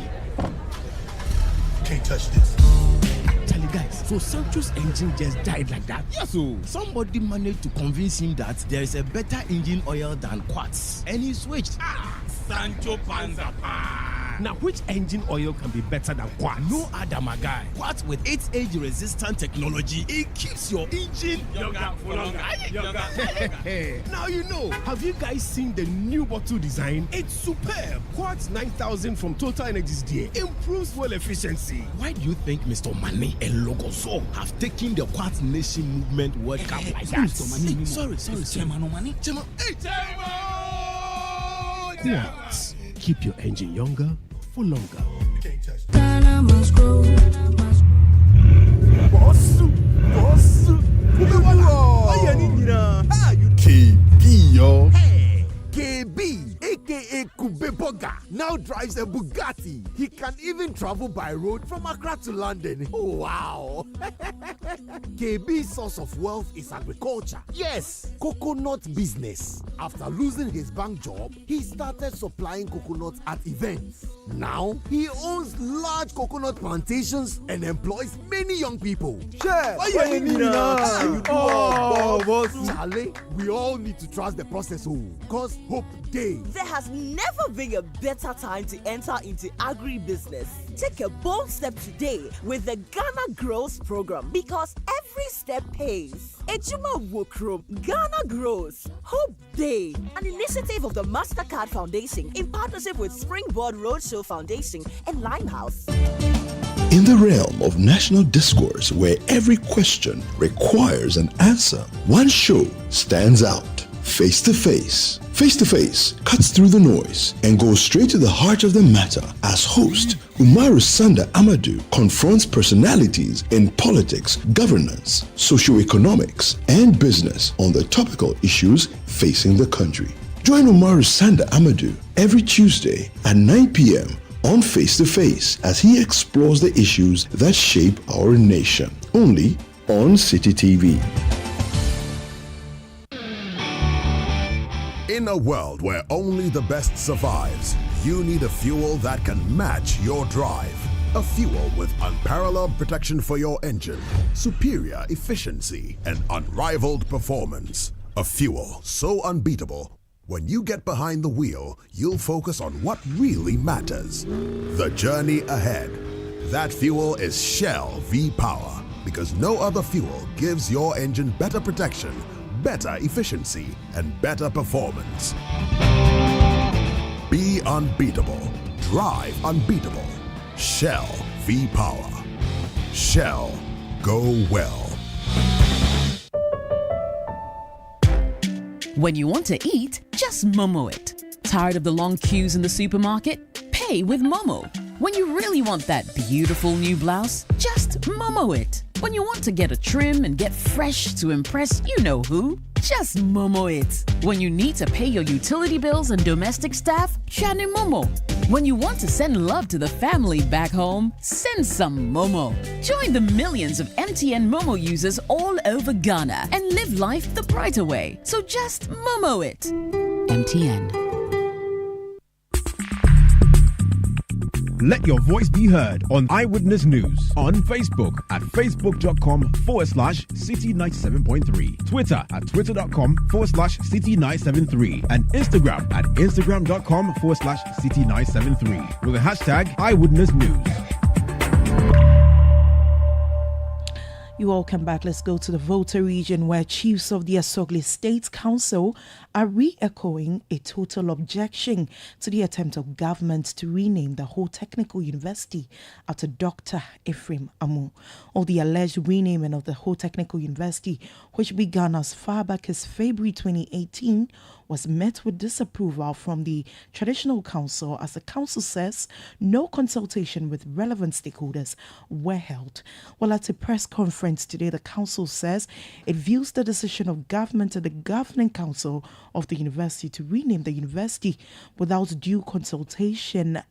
Can't touch this. Actually, Guys, so Sancho's engine just died like that? Yes, so somebody managed to convince him that there is a better engine oil than Quartz, and he switched. Sancho Panza. Now, which engine oil can be better than Quartz? No other, my guy. Quartz with its age-resistant technology, it keeps your engine younger for longer. Now you know. Have you guys seen the new bottle design? It's superb. Quartz 9000 from Total Energies there improves fuel efficiency. Why do you think Mr. Mane and Logoso have taken the Quartz Nation movement World Cup like that? Sorry. Chairman Mane. Chairman. Hey, Quartz. Keep your engine younger for longer. Ghana must grow. KB, yo. Hey, KB, aka Kubeboga, now drives a Bugatti. He can even travel by road from Accra to London. Oh, wow. KB's source of wealth is agriculture. Yes, coconut business. After losing his bank job, he started supplying coconuts at events. Now, he owns large coconut plantations and employs many young people. Charlie, we all need to trust the process, because hope days. There has never been a better time to enter into agribusiness. Take a bold step today with the Ghana Grows program, because every step pays. Ejuma Wokrom, Ghana Grows, Hope Day, an initiative of the MasterCard Foundation in partnership with Springboard Roadshow Foundation and Limehouse. In the realm of national discourse where every question requires an answer, one show stands out. Face to Face. Face to Face cuts through the noise and goes straight to the heart of the matter as host Umaru Sanda Amadou confronts personalities in politics, governance, socioeconomics, and business on the topical issues facing the country. Join Umaru Sanda Amadou every Tuesday at 9 p.m. on Face to Face as he explores the issues that shape our nation. Only on Citi TV. In a world where only the best survives, you need a fuel that can match your drive. A fuel with unparalleled protection for your engine, superior efficiency, and unrivaled performance. A fuel so unbeatable, when you get behind the wheel, you'll focus on what really matters. The journey ahead. That fuel is Shell V-Power, because no other fuel gives your engine better protection, better efficiency, and better performance. Be unbeatable. Drive unbeatable. Shell V-Power. Shell, go well. When you want to eat, just Momo it. Tired of the long queues in the supermarket? Pay with Momo. When you really want that beautiful new blouse, just Momo it. When you want to get a trim and get fresh to impress you know who, just Momo it. When you need to pay your utility bills and domestic staff, Shane Momo. When you want to send love to the family back home, send some Momo. Join the millions of MTN Momo users all over Ghana and live life the brighter way. So just Momo it. MTN. Let your voice be heard on Eyewitness News on Facebook at facebook.com/Citi97.3, Twitter at twitter.com/Citi973, and Instagram at instagram.com/Citi973 with the hashtag Eyewitness News. You all come back. Let's go to the Volta region where chiefs of the Asogli State Council are re-echoing a total objection to the attempt of government to rename the whole technical university after Dr. Ephraim Amu, or the alleged renaming of the whole technical university, which began as far back as February 2018, was met with disapproval from the Traditional Council, as the council says no consultation with relevant stakeholders were held. Well, at a press conference today, the council says it views the decision of government and the governing council of the university to rename the university without due consultation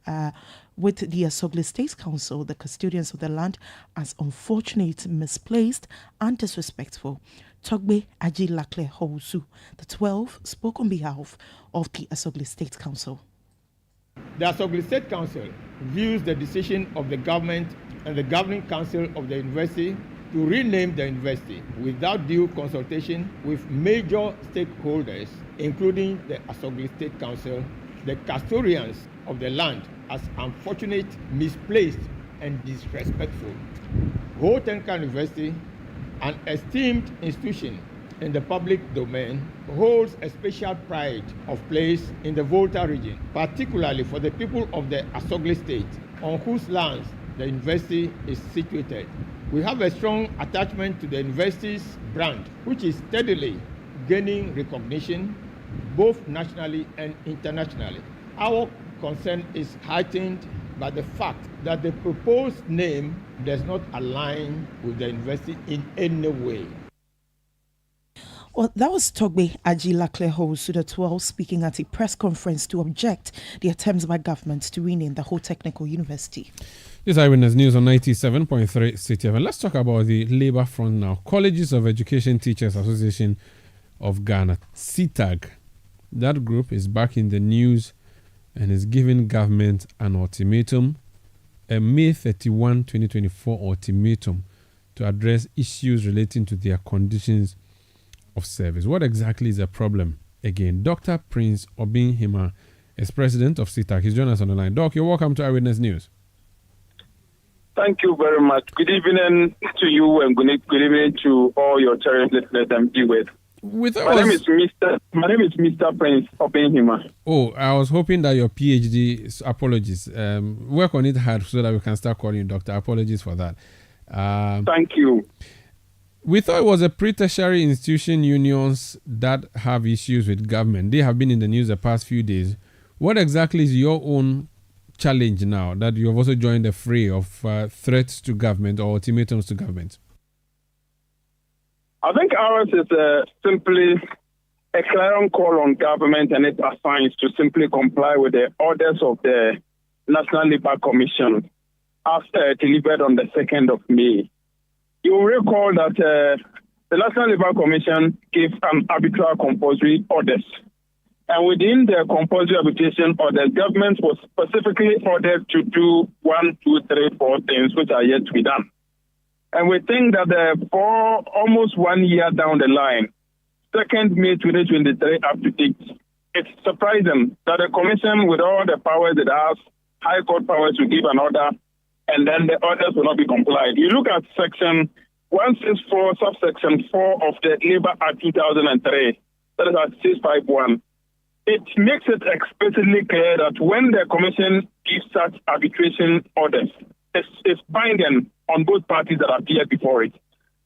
with the Asogli State Council, the custodians of the land, as unfortunate, misplaced, and disrespectful. Togbe Ajilakle Housu, the 12, spoke on behalf of the Asogli State Council. The Asogli State Council views the decision of the government and the governing council of the university to rename the university without due consultation with major stakeholders, including the Asogli State Council, the custodians of the land, as unfortunate, misplaced, and disrespectful. Hotenka University, an esteemed institution in the public domain, holds a special pride of place in the Volta region, particularly for the people of the Asogli State, on whose lands the university is situated. We have a strong attachment to the university's brand, which is steadily gaining recognition both nationally and internationally. Our concern is heightened by the fact that the proposed name does not align with the university in any way. Well, that was Togbe Ajilakleho Suda 12 speaking at a press conference to object the attempts by government to rename the whole technical university. This is Eyewitness News on 97.3 Citi FM. Let's talk about the labor front now. Colleges of Education Teachers Association of Ghana, CITAG. That group is back in the news and is giving government an ultimatum, a May 31, 2024 ultimatum to address issues relating to their conditions of service. What exactly is the problem? Again, Dr. Prince Obinhima is president of CITAG. He's joining us on the line. Doc, you're welcome to Eyewitness News. Thank you very much. Good evening to you and good evening to all your cherished listeners I'm with. My name is Mr. Prince Obinhima. Oh, I was hoping that your PhD, apologies, work on it hard so that we can start calling you doctor. Apologies for that. Thank you. We thought it was a pre-tertiary institution unions that have issues with government. They have been in the news the past few days. What exactly is your own challenge now that you have also joined the fray of threats to government or ultimatums to government? I think ours is simply a clarion call on government and its assigns to simply comply with the orders of the National Labour Commission as delivered on the 2nd of May. You will recall that the National Labour Commission gave an arbitrary compulsory orders. And within the compulsory arbitration orders, government was specifically ordered to do 1, 2, 3, 4 things which are yet to be done. And we think that for almost 1 year down the line, 2nd May 2023 up to date, it's surprising that the commission, with all the powers it has, high court powers, to give an order, and then the orders will not be complied. You look at section 164, subsection 4 of the Labour Act 2003, that is at 651. It makes it explicitly clear that when the commission gives such arbitration orders, it's binding on both parties that appear before it.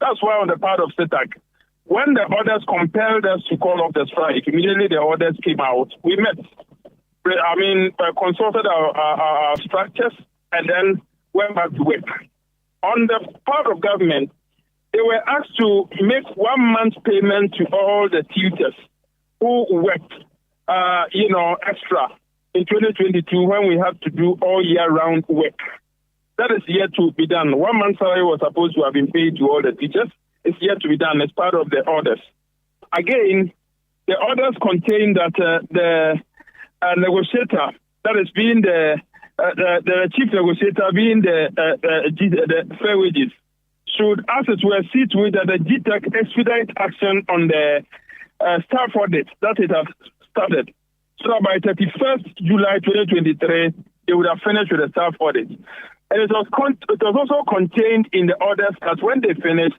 That's why on the part of CITAG, when the orders compelled us to call off the strike, immediately the orders came out. We met, consulted our structures and then went back to work. On the part of government, they were asked to make 1 month's payment to all the tutors who worked, extra in 2022 when we had to do all year-round work. That is yet to be done. 1 month's salary was supposed to have been paid to all the teachers. It's yet to be done as part of the orders. Again, the orders contain that the negotiator, that is being the chief negotiator, being the fair wages, should, as it were, see to it that the GTAC expedite action on the staff audit that it has started. So that by 31st July 2023, they would have finished with the staff audit. And it was also contained in the orders that when they finish,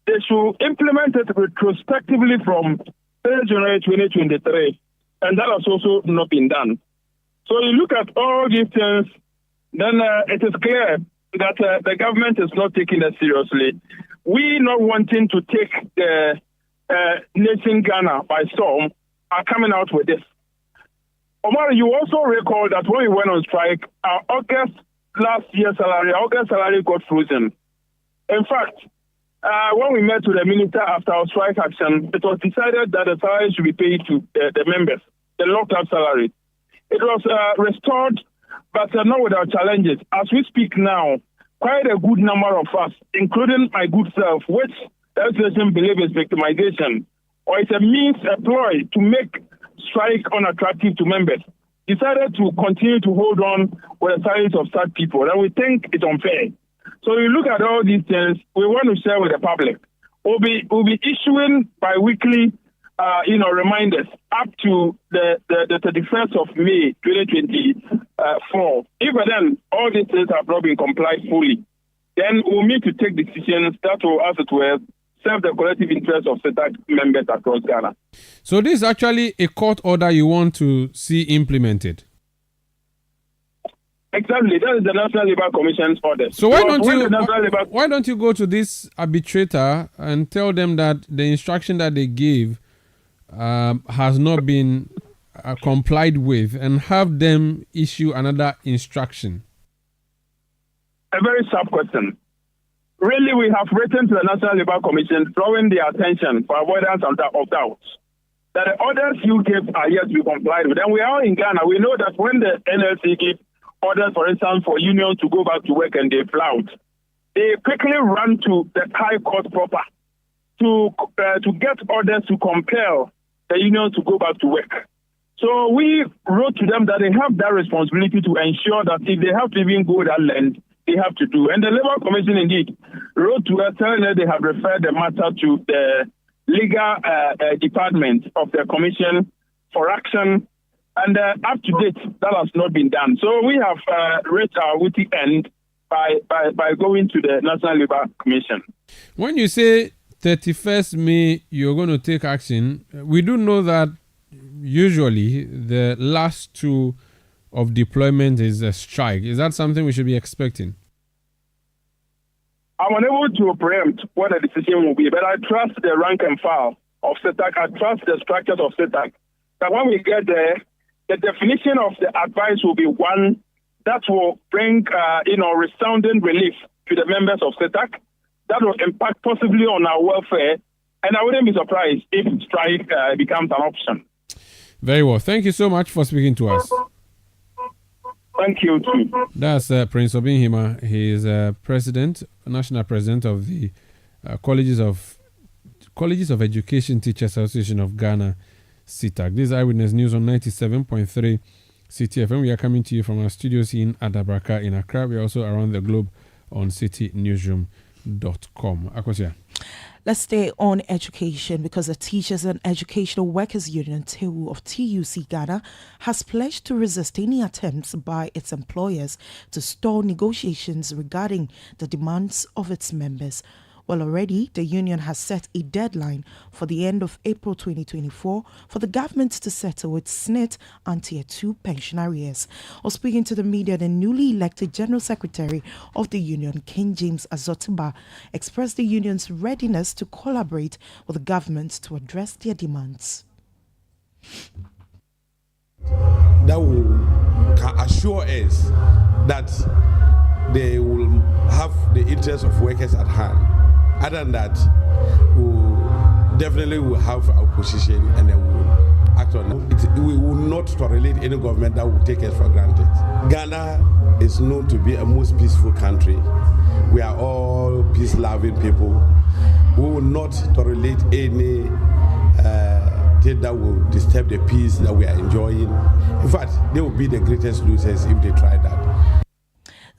they should implement it retrospectively from 3rd January 2023. And that has also not been done. So you look at all these things, then it is clear that the government is not taking it seriously. We not wanting to take the nation Ghana by storm are coming out with this. Omar, you also recall that when we went on strike, our August salary got frozen. In fact, when we met with the minister after our strike action, it was decided that the salary should be paid to the members, the locked-up salary. It was restored, but not without challenges. As we speak now, quite a good number of us, including my good self, which the association believes is victimization, or it's a means employed to make strike unattractive to members, decided to continue to hold on with the salaries of such people. And we think it's unfair. So you look at all these things, we want to share with the public. We'll be issuing bi-weekly, reminders up to the 31st of May 2024. If then all these things have not been complied fully, then we'll need to take decisions that will, as it were, serve the collective interest of SETAC members across Ghana. So this is actually a court order you want to see implemented? Exactly. That is the National Labour Commission's order. So why don't you go to this arbitrator and tell them that the instruction that they gave has not been complied with, and have them issue another instruction? A very sharp question. Really, we have written to the National Labour Commission drawing their attention for avoidance of doubts that the orders you give are yet to be complied with. And we are in Ghana. We know that when the NLC gives orders, for instance, for unions to go back to work and they flout, they quickly run to the High Court proper to get orders to compel the unions to go back to work. So we wrote to them that they have that responsibility to ensure that if they have to even go that length, they have to do. And the Labour Commission indeed wrote to us telling us they have referred the matter to the legal department of the Commission for action. And up to date, that has not been done. So we have reached our witty end by going to the National Labour Commission. When you say 31st May, you're going to take action, we do know that usually the last two of deployment is a strike. Is that something we should be expecting? I'm unable to preempt what the decision will be, but I trust the rank and file of SETAC. I trust the structures of SETAC. That when we get there, the definition of the advice will be one that will bring, resounding relief to the members of SETAC. That will impact possibly on our welfare, and I wouldn't be surprised if strike becomes an option. Very well. Thank you so much for speaking to us. Thank you too. That's Prince Obinhima. He is national president of the Colleges of Education Teachers Association of Ghana, SETAC. This is Eyewitness News on 97.3 Citi FM. We are coming to you from our studios in Adabraka in Accra. We are also around the globe on citynewsroom.com. Akosia. Let's stay on education because the Teachers and Educational Workers Union TEU of TUC Ghana has pledged to resist any attempts by its employers to stall negotiations regarding the demands of its members. Well, already, the union has set a deadline for the end of April 2024 for the government to settle its SNIT and Tier 2 pension arrears. While speaking to the media, the newly elected General Secretary of the union, King James Azotiba, expressed the union's readiness to collaborate with the government to address their demands. That will assure us that they will have the interests of workers at hand. Other than that, we definitely will have our position and then we will act on it. We will not tolerate any government that will take us for granted. Ghana is known to be a most peaceful country. We are all peace-loving people. We will not tolerate any thing that will disturb the peace that we are enjoying. In fact, they will be the greatest losers if they try that.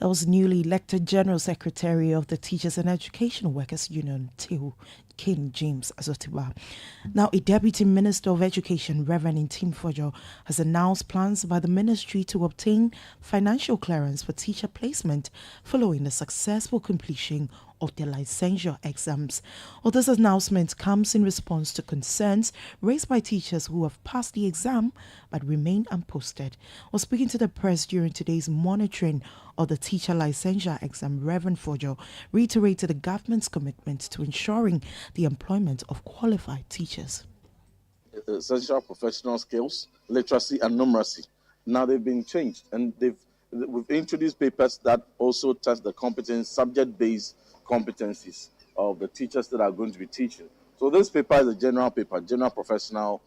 That was newly elected General Secretary of the Teachers and Educational Workers Union, TEU, King James Azotiba. Now, a Deputy Minister of Education, Reverend Tim Fojo, has announced plans by the ministry to obtain financial clearance for teacher placement following the successful completion of their licensure exams. Well, this announcement comes in response to concerns raised by teachers who have passed the exam but remain unposted. While speaking to the press during today's monitoring of the teacher licensure exam, Reverend Fojo reiterated the government's commitment to ensuring the employment of qualified teachers. Essential professional skills, literacy and numeracy. Now they've been changed, and we've introduced papers that also test the competence, subject-based competencies of the teachers that are going to be teaching. So this paper is a general paper, general professional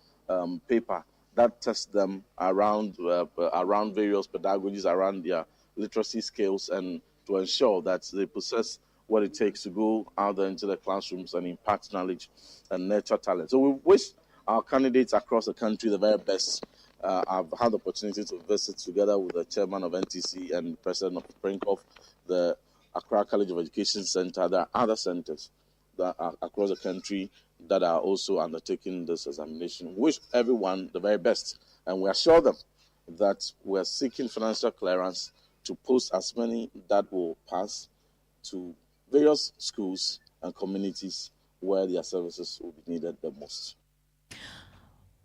paper that tests them around various pedagogies, around their literacy skills, and to ensure that they possess what it takes to go out there into the classrooms and impact knowledge and nurture talent. So we wish our candidates across the country the very best. I've had the opportunity to visit together with the chairman of NTC and president of Sprinkoff, the Accra College of Education Center. There are other centers that are across the country that are also undertaking this examination. Wish everyone the very best, and we assure them that we are seeking financial clearance to post as many that will pass to various schools and communities where their services will be needed the most.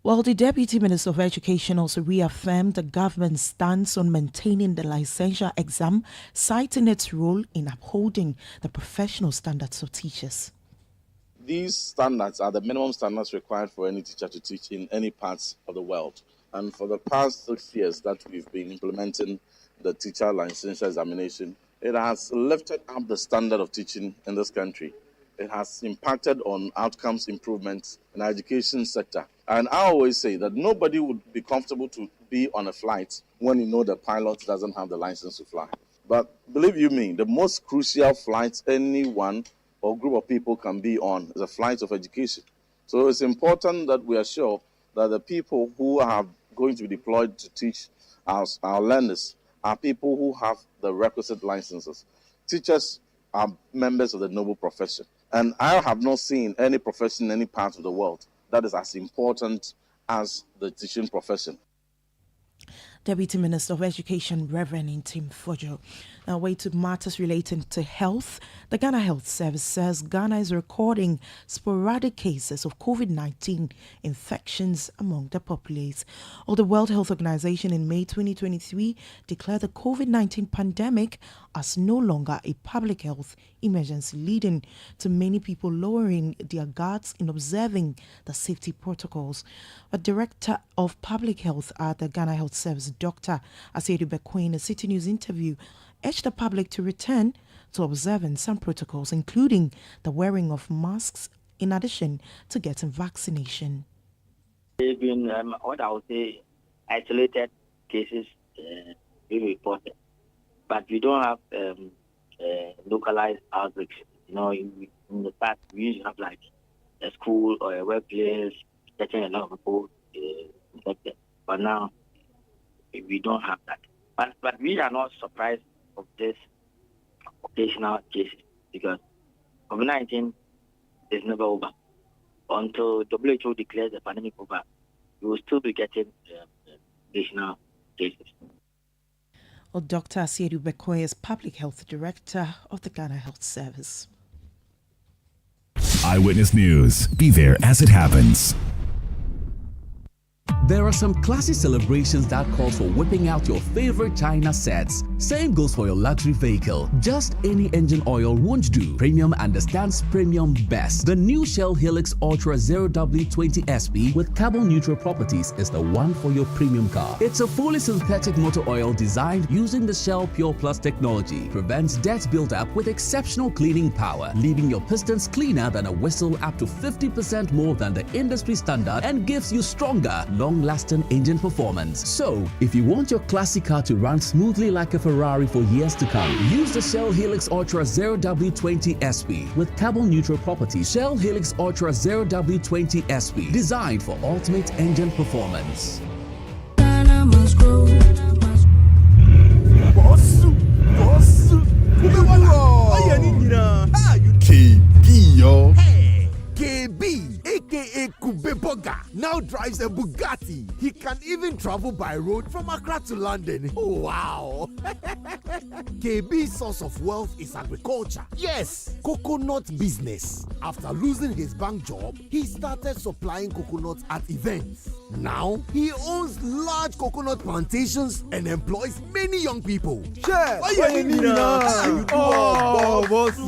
Well, the Deputy Minister of Education also reaffirmed the government's stance on maintaining the licensure exam, citing its role in upholding the professional standards of teachers. These standards are the minimum standards required for any teacher to teach in any parts of the world. And for the past 6 years that we've been implementing the teacher licensure examination, it has lifted up the standard of teaching in this country. It has impacted on outcomes improvements in our education sector. And I always say that nobody would be comfortable to be on a flight when you know the pilot doesn't have the license to fly. But believe you me, the most crucial flight anyone or group of people can be on is a flight of education. So it's important that we are sure that the people who are going to be deployed to teach our learners are people who have the requisite licenses. Teachers are members of the noble profession. And I have not seen any profession in any part of the world that is as important as the teaching profession. Deputy Minister of Education, Reverend Intim Fojo. Now, away to matters relating to health. The Ghana Health Service says Ghana is recording sporadic cases of COVID-19 infections among the populace. The World Health Organization in May 2023 declared the COVID-19 pandemic as no longer a public health emergency, leading to many people lowering their guards in observing the safety protocols. A Director of Public Health at the Ghana Health Service, Dr. Asiedu Bekwai, in a Citi News interview, urged the public to return to observing some protocols, including the wearing of masks, in addition to getting vaccination. There have been, what I would say, isolated cases being reported, but we don't have localized outbreaks. You know, in the past, we used to have like a school or a workplace getting a lot of people infected, but now we don't have that. But we are not surprised of this occasional cases because COVID-19 is never over. Until WHO declares the pandemic over, we will still be getting occasional cases. Dr. Asiedu Bekwai is Public Health Director of the Ghana Health Service. Eyewitness News. Be there as it happens. There are some classy celebrations that calls for whipping out your favorite China sets. Same goes for your luxury vehicle. Just any engine oil won't do. Premium understands premium best. The new Shell Helix Ultra 0W20 SP with carbon neutral properties is the one for your premium car. It's a fully synthetic motor oil designed using the Shell Pure Plus technology. Prevents dirt buildup with exceptional cleaning power, leaving your pistons cleaner than a whistle up to 50% more than the industry standard and gives you stronger, long-lasting engine performance. So, if you want your classic car to run smoothly like a Ferrari for years to come, use the Shell Helix Ultra 0W20 SP with carbon neutral properties. Shell Helix Ultra 0W20 SP, designed for ultimate engine performance. KB, aka Kubeboga, now drives a Bugatti. He can even travel by road from Accra to London. Oh, wow. KB's source of wealth is agriculture. Yes, coconut business. After losing his bank job, he started supplying coconuts at events. Now, he owns large coconut plantations and employs many young people.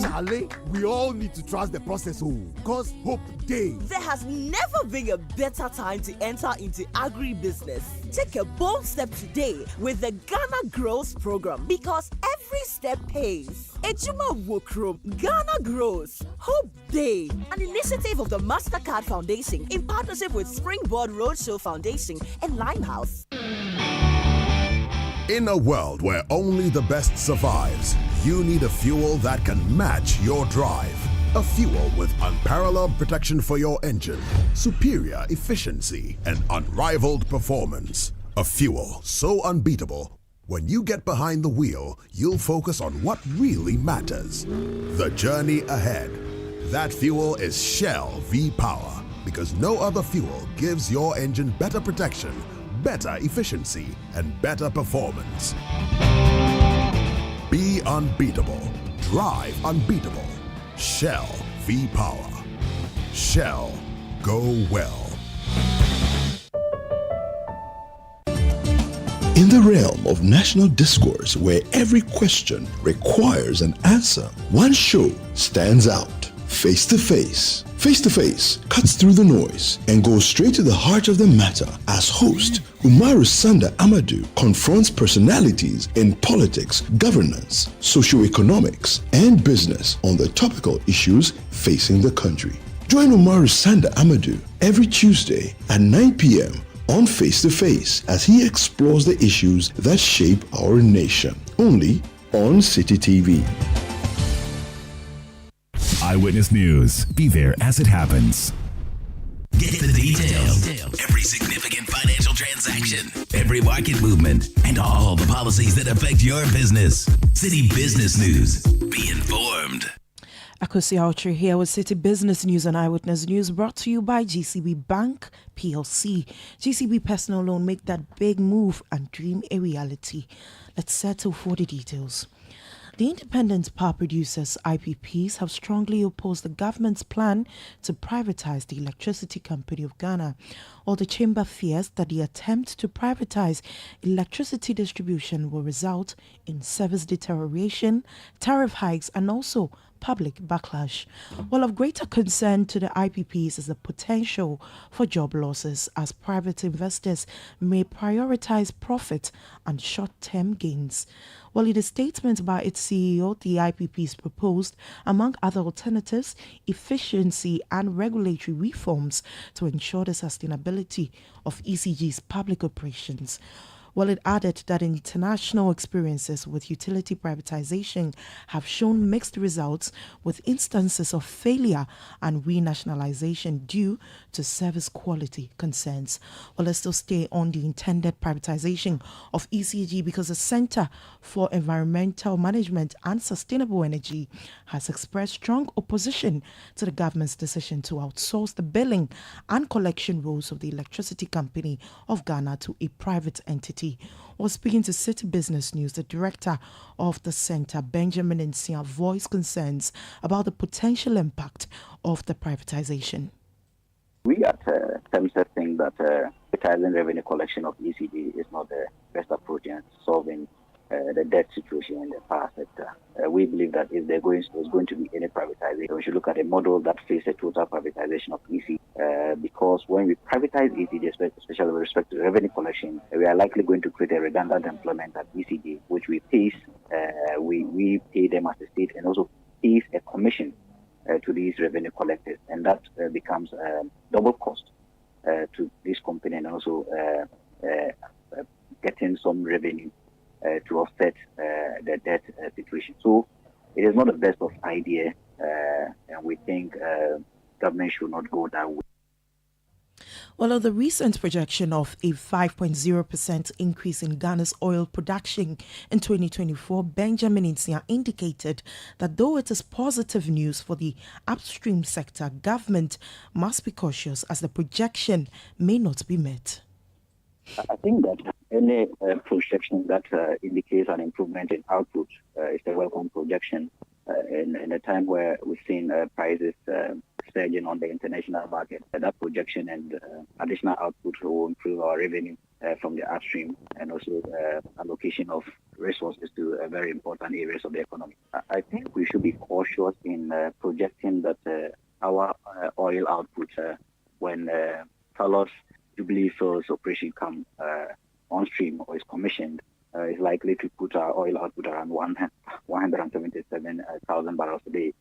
Charlie, we all need to trust the process, because hope days. There has never been a better time to enter into agribusiness. Take a bold step today with the Ghana Grows program, because every step pays. Ejuma Wokrom, Ghana Grows, Hope Day, an initiative of the MasterCard Foundation in partnership with Springboard Roadshow Foundation and Limehouse. In a world where only the best survives, you need a fuel that can match your drive. A fuel with unparalleled protection for your engine, superior efficiency, and unrivaled performance. A fuel so unbeatable, When you get behind the wheel, you'll focus on what really matters. The journey ahead. That fuel is Shell V-Power, because no other fuel gives your engine better protection, better efficiency, and better performance. Be unbeatable. Drive unbeatable. Shell V-Power. Shell. Go well. In the realm of national discourse where every question requires an answer, one show stands out. Face to Face. Face to Face cuts through the noise and goes straight to the heart of the matter as host Umaru Sanda Amadou confronts personalities in politics, governance, socio-economics, and business on the topical issues facing the country. Join Umaru Sanda Amadou every Tuesday at 9 p.m. on Face to Face as he explores the issues that shape our nation. Only on Citi TV. Eyewitness News. Be there as it happens. Get the details. Every significant financial transaction, every market movement, and all the policies that affect your business. Citi Business News. Be informed. Akosi Autry here with Citi Business News and Eyewitness News, brought to you by GCB Bank PLC. GCB Personal Loan, make that big move and dream a reality. Let's settle for the details. The Independent Power Producers, IPPs, have strongly opposed the government's plan to privatize the Electricity Company of Ghana. While the chamber fears that the attempt to privatize electricity distribution will result in service deterioration, tariff hikes, and also public backlash. While of greater concern to the IPPs is the potential for job losses, as private investors may prioritize profit and short-term gains. While in a statement by its CEO, the IPPs proposed, among other alternatives, efficiency and regulatory reforms to ensure the sustainability of ECG's public operations. While it added that international experiences with utility privatization have shown mixed results, with instances of failure and renationalization due to service quality concerns. Well, let's still stay on the intended privatization of ECG, because the Center for Environmental Management and Sustainable Energy has expressed strong opposition to the government's decision to outsource the billing and collection roles of the Electricity Company of Ghana to a private entity. While speaking to Citi Business News, the director of the center, Benjamin Nsia, voiced concerns about the potential impact of the privatization. We at TEMSA think that privatizing revenue collection of ECG is not the best approach in solving the debt situation in the power sector. We believe that if there's going to be any privatization, we should look at a model that faces a total privatization of ECG. Because when we privatize ECG, especially with respect to revenue collection, we are likely going to create a redundant employment at ECG, which we pay them as a state, and also pays a commission to these revenue collectors, and that becomes double cost to this company, and also getting some revenue to offset the debt situation. So it is not the best of idea, and we think government should not go that way. Well, the recent projection of a 5.0% increase in Ghana's oil production in 2024, Benjamin Nsia indicated that though it is positive news for the upstream sector, government must be cautious as the projection may not be met. I think that any projection that indicates an improvement in output is a welcome projection in a time where we've seen prices surging on the international market. That projection and additional output will improve our revenue from the upstream, and also allocation of resources to very important areas of the economy. I think we should be cautious in projecting that our oil output, when Talos Jubilee Fields operation come on stream or is commissioned, is likely to put our oil output around 177,000 barrels a day.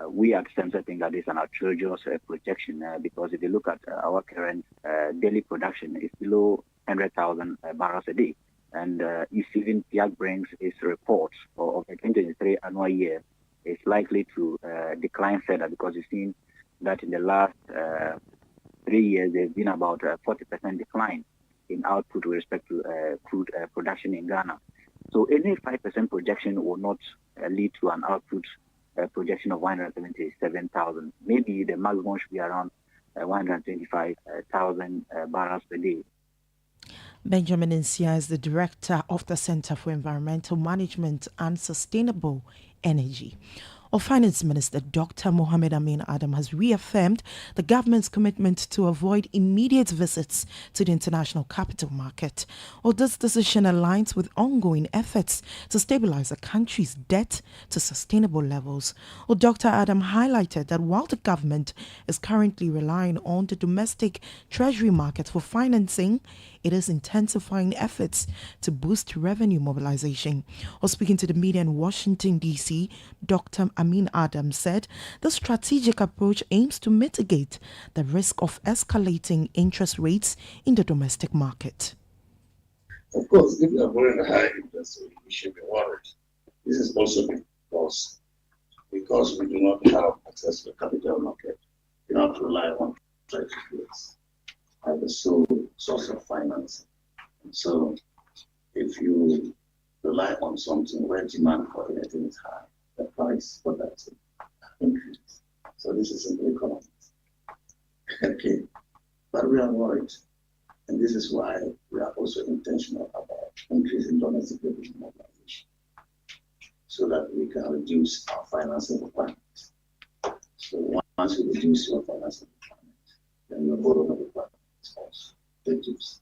We at SEMSA think that is an outrageous projection because if you look at our current daily production, it's below 100,000 barrels a day. And if even PIAC brings its report of the 2023 annual year, it's likely to decline further, because you've seen that in the last 3 years, there's been about a 40% decline in output with respect to crude production in Ghana. So any 5% projection will not lead to an output projection of 177,000. Maybe the maximum should be around 125,000 barrels per day. Benjamin Nsia is the director of the Center for Environmental Management and Sustainable Energy. Our Finance Minister, Dr. Mohamed Amin Adam, has reaffirmed the government's commitment to avoid immediate visits to the international capital market. This decision aligns with ongoing efforts to stabilize the country's debt to sustainable levels. Dr. Adam highlighted that while the government is currently relying on the domestic treasury market for financing, it is intensifying efforts to boost revenue mobilization. Speaking to the media in Washington, D.C., Dr. Amin Adam said the strategic approach aims to mitigate the risk of escalating interest rates in the domestic market. Of course, if you are very high interest rate, we should be worried. This is also because we do not have access to the capital market. We do not rely on treasury bills as the sole source of finance. And so if you rely on something where demand for anything is high, the price for that increases. So this is simple economics. Okay, but we are worried. And this is why we are also intentional about increasing domestic revenue mobilization so that we can reduce our financing requirements. So once we reduce your financing requirements, then your borrowing requirements also reduce.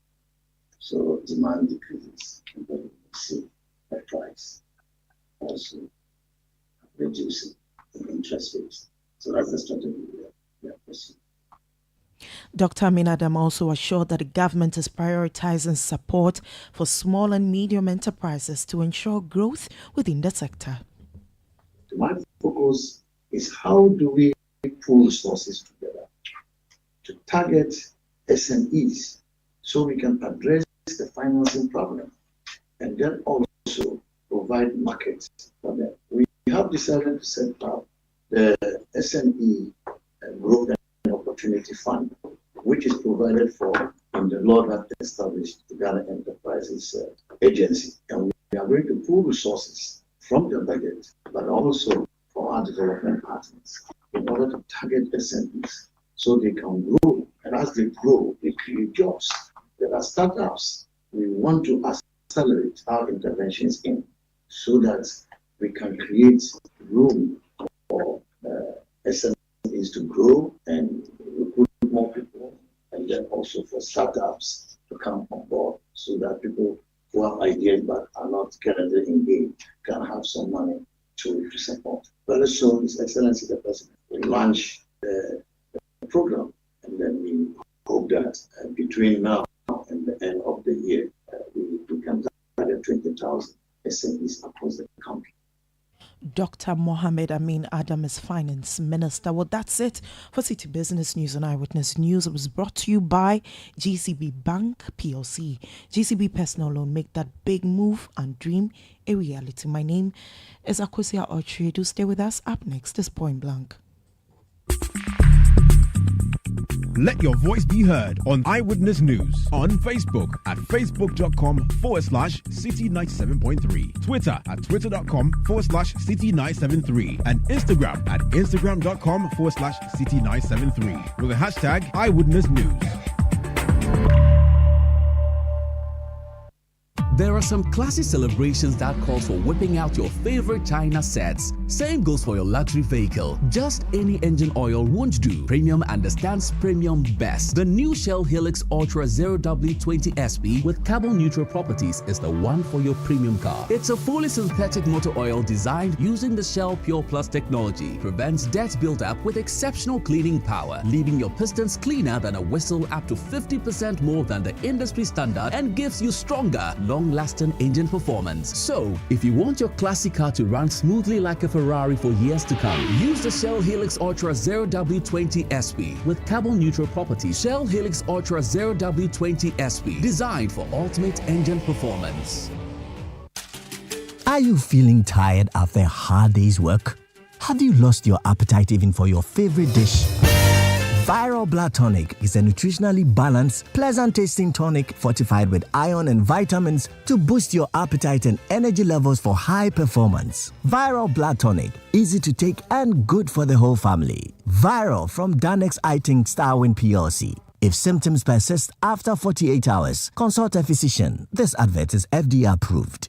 So demand decreases, and then we see the price also reducing the interest rates. So that's the strategy we are pursuing. Dr. Amin Adam also assured that the government is prioritizing support for small and medium enterprises to ensure growth within the sector. My focus is how do we pool resources together to target SMEs so we can address the financing problem and then also provide markets for them. We have decided to set up the SME Growth and Opportunity Fund, which is provided for in the law that established the Ghana Enterprises Agency. And we are going to pool resources from the budget, but also from our development partners in order to target SMEs so they can grow. And as they grow, they create jobs. There are startups. We want to accelerate our interventions in so that we can create room for SMEs to grow and recruit more people, and then also for startups to come on board so that people who have ideas but are not currently engaged can have some money to support. Very soon, His Excellency the President will launch the program, and then we hope that between now and the end of the year, we can target 20,000 SMEs across the country. Dr. Mohamed Amin Adam is Finance Minister. Well, that's it for Citi Business News and Eyewitness News. It was brought to you by GCB Bank PLC. GCB Personal Loan, make that big move and dream a reality. My name is Akosia Ochre. Do stay with us. Up next is Point Blank. Let your voice be heard on Eyewitness News on Facebook at facebook.com/Citi97.3, Twitter at twitter.com/Citi973, and Instagram at instagram.com/Citi973 with the hashtag Eyewitness News. There are some classy celebrations that calls for whipping out your favorite China sets. Same goes for your luxury vehicle. Just any engine oil won't do. Premium understands premium best. The new Shell Helix Ultra 0W20 SP with carbon neutral properties is the one for your premium car. It's a fully synthetic motor oil designed using the Shell Pure Plus technology. Prevents dirt buildup with exceptional cleaning power, leaving your pistons cleaner than a whistle up to 50% more than the industry standard, and gives you stronger, long-lasting engine performance. So, if you want your classic car to run smoothly like a Ferrari for years to come, use the Shell Helix Ultra 0W20 SP with carbon neutral properties. Shell Helix Ultra 0W20 SP, designed for ultimate engine performance. Are you feeling tired after a hard day's work? Have you lost your appetite even for your favorite dish? Viral Blood Tonic is a nutritionally balanced, pleasant-tasting tonic fortified with iron and vitamins to boost your appetite and energy levels for high performance. Viral Blood Tonic, easy to take and good for the whole family. Viral from Danex Iting Starwin PLC. If symptoms persist after 48 hours, consult a physician. This advert is FDA approved.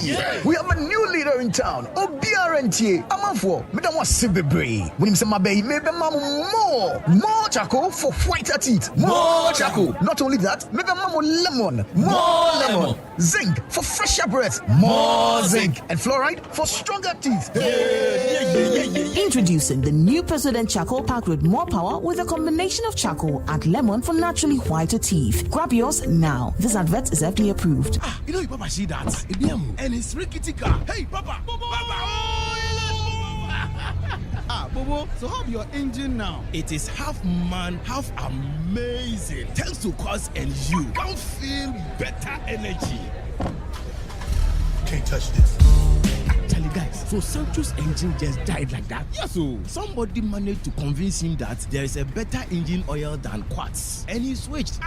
Yeah. We have a new leader in town. OBRNTA. Amanfo. Me don't want to be when him say my baby, maybe more charcoal for whiter teeth. More charcoal. Not only that, maybe lemon. More lemon. Zinc for fresher breath. More zinc. And fluoride for stronger teeth. Introducing the new President Charcoal pack with more power with a combination of charcoal and lemon for naturally whiter teeth. Grab yours now. This advert is FDA approved. You know, Papa see that? And it's rickety car. Hey, Papa! Bobo, so how's your engine now? It is half man, half amazing. Thanks to Quartz and you can feel better energy. Can't touch this. Actually, guys, so Sancho's engine just died like that. Yes, so somebody managed to convince him that there is a better engine oil than Quartz, and he switched.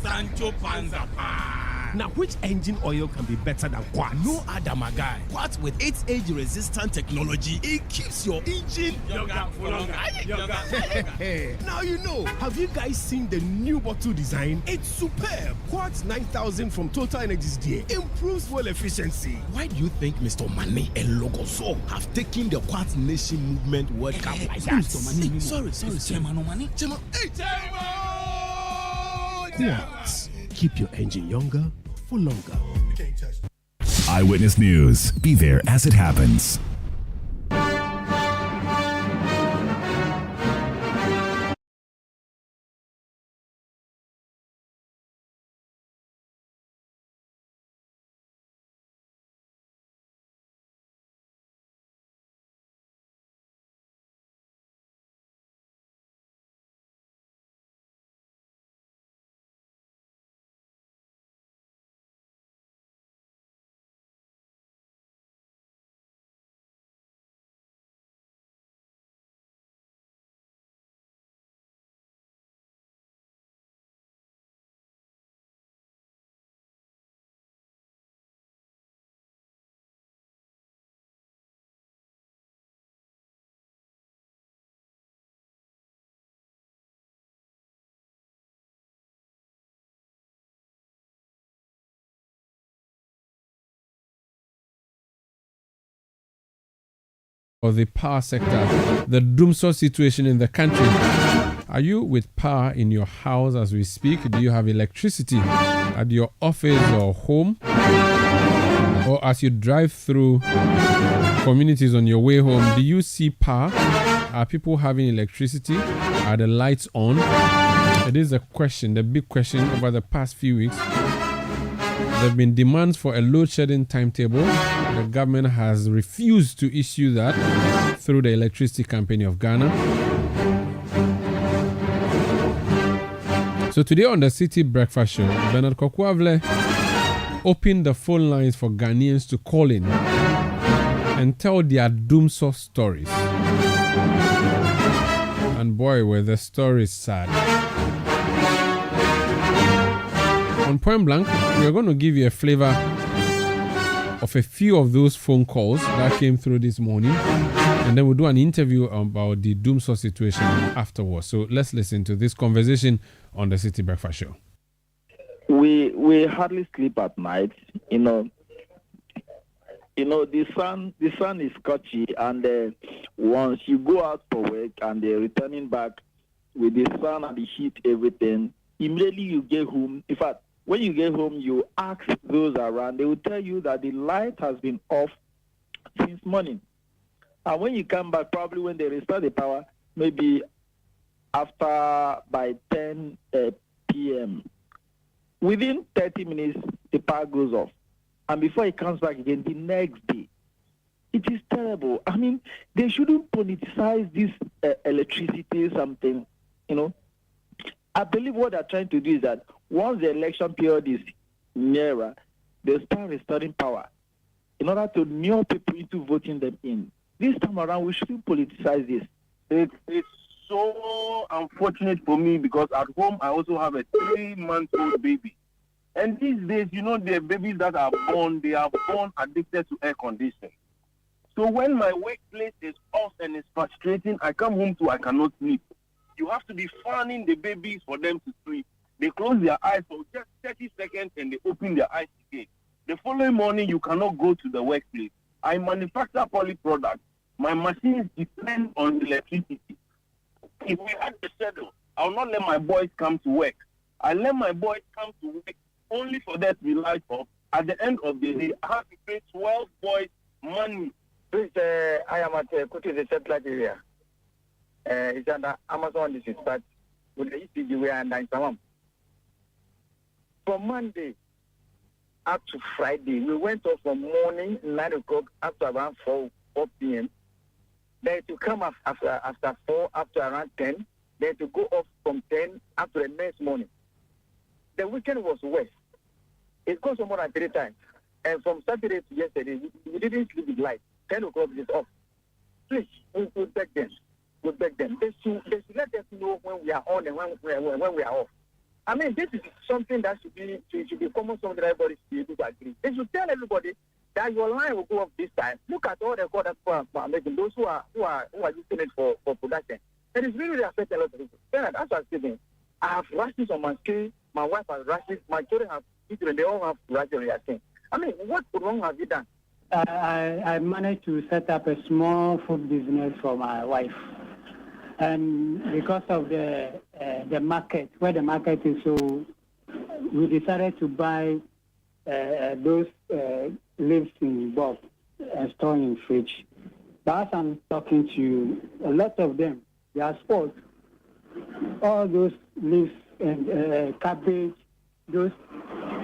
Sancho Panzapa. Now, which engine oil can be better than Quartz? No other, my guy. Quartz with its age-resistant technology, it keeps your engine younger for longer. Now you know. Have you guys seen the new bottle design? It's superb. Quartz 9000 from Total Energies there improves fuel efficiency. Why do you think Mr. Mane and Logoso have taken the Quartz Nation movement World Cup like that? Sorry. Chairman. Hey, Quartz. Keep your engine younger for longer. Eyewitness News. Be there as it happens. For the power sector, the doomsday situation in the country. Are you with power in your house as we speak? Do you have electricity at your office or home? Or as you drive through communities on your way home, do you see power? Are people having electricity? Are the lights on? It is a question, the big question over the past few weeks. There have been demands for a load shedding timetable. The government has refused to issue that through the Electricity Company of Ghana. So today on the City Breakfast Show, Bernard Kokwavle opened the phone lines for Ghanaians to call in and tell their doomsday stories. And boy, were the stories sad. On Point Blank, we're going to give you a flavor of a few of those phone calls that came through this morning, and then we'll do an interview about the doomsday situation afterwards. So let's listen to this conversation on the City Breakfast Show. We hardly sleep at night, the sun is scorchy, and once you go out for work and they're returning back with the sun and the heat, everything, immediately you get home. In fact, when you get home, you ask those around, they will tell you that the light has been off since morning. And when you come back, probably when they restore the power, maybe by 10 p.m., within 30 minutes, the power goes off. And before it comes back again, the next day. It is terrible. I mean, they shouldn't politicize this electricity something, I believe what they're trying to do is that once the election period is nearer, they start restoring power in order to lure people into voting them in. This time around, we shouldn't politicize this. It's so unfortunate for me because at home I also have a 3-month-old baby. And these days, the babies that are born, they are born addicted to air conditioning. So when my workplace is off and it's frustrating, I come home I cannot sleep. You have to be fanning the babies for them to sleep. They close their eyes for just 30 seconds and they open their eyes again. The following morning, you cannot go to the workplace. I manufacture poly products. My machines depend on electricity. If we had the schedule, I'll not let my boys come to work. I let my boys come to work only for them to be light off. At the end of the day, I have to pay 12 boys money. Please, I am at Kuti, the satellite area. It's under Amazon Dispatch with the ECG we are in Tamam. From Monday up to Friday, we went off from morning 9 o'clock up to around 4 p.m. Then to come after 4 up to around 10. Then to go off from 10 up to the next morning. The weekend was worse. It goes more than 3 times. And from Saturday to yesterday, we didn't sleep with light. 10 o'clock is off. Please, we beg them. We beg them. They should let us know when we are on and when we are off. I mean, this is something that should be common, something that everybody should be able to agree. They should tell everybody that your line will go off this time. Look at all the calls that are making, those who are using it for production. And it's really affecting a lot of people. Then, as I was saying, I have rashes on my skin, my wife has rashes, my children have children, they all have rashes on their skin. I mean, what wrong have you done? I managed to set up a small food business for my wife. And because of the market, where the market is, so we decided to buy those leaves in bulk and store in fridge. But as I'm talking to you, a lot of them, they are spoiled. All those leaves and cabbage,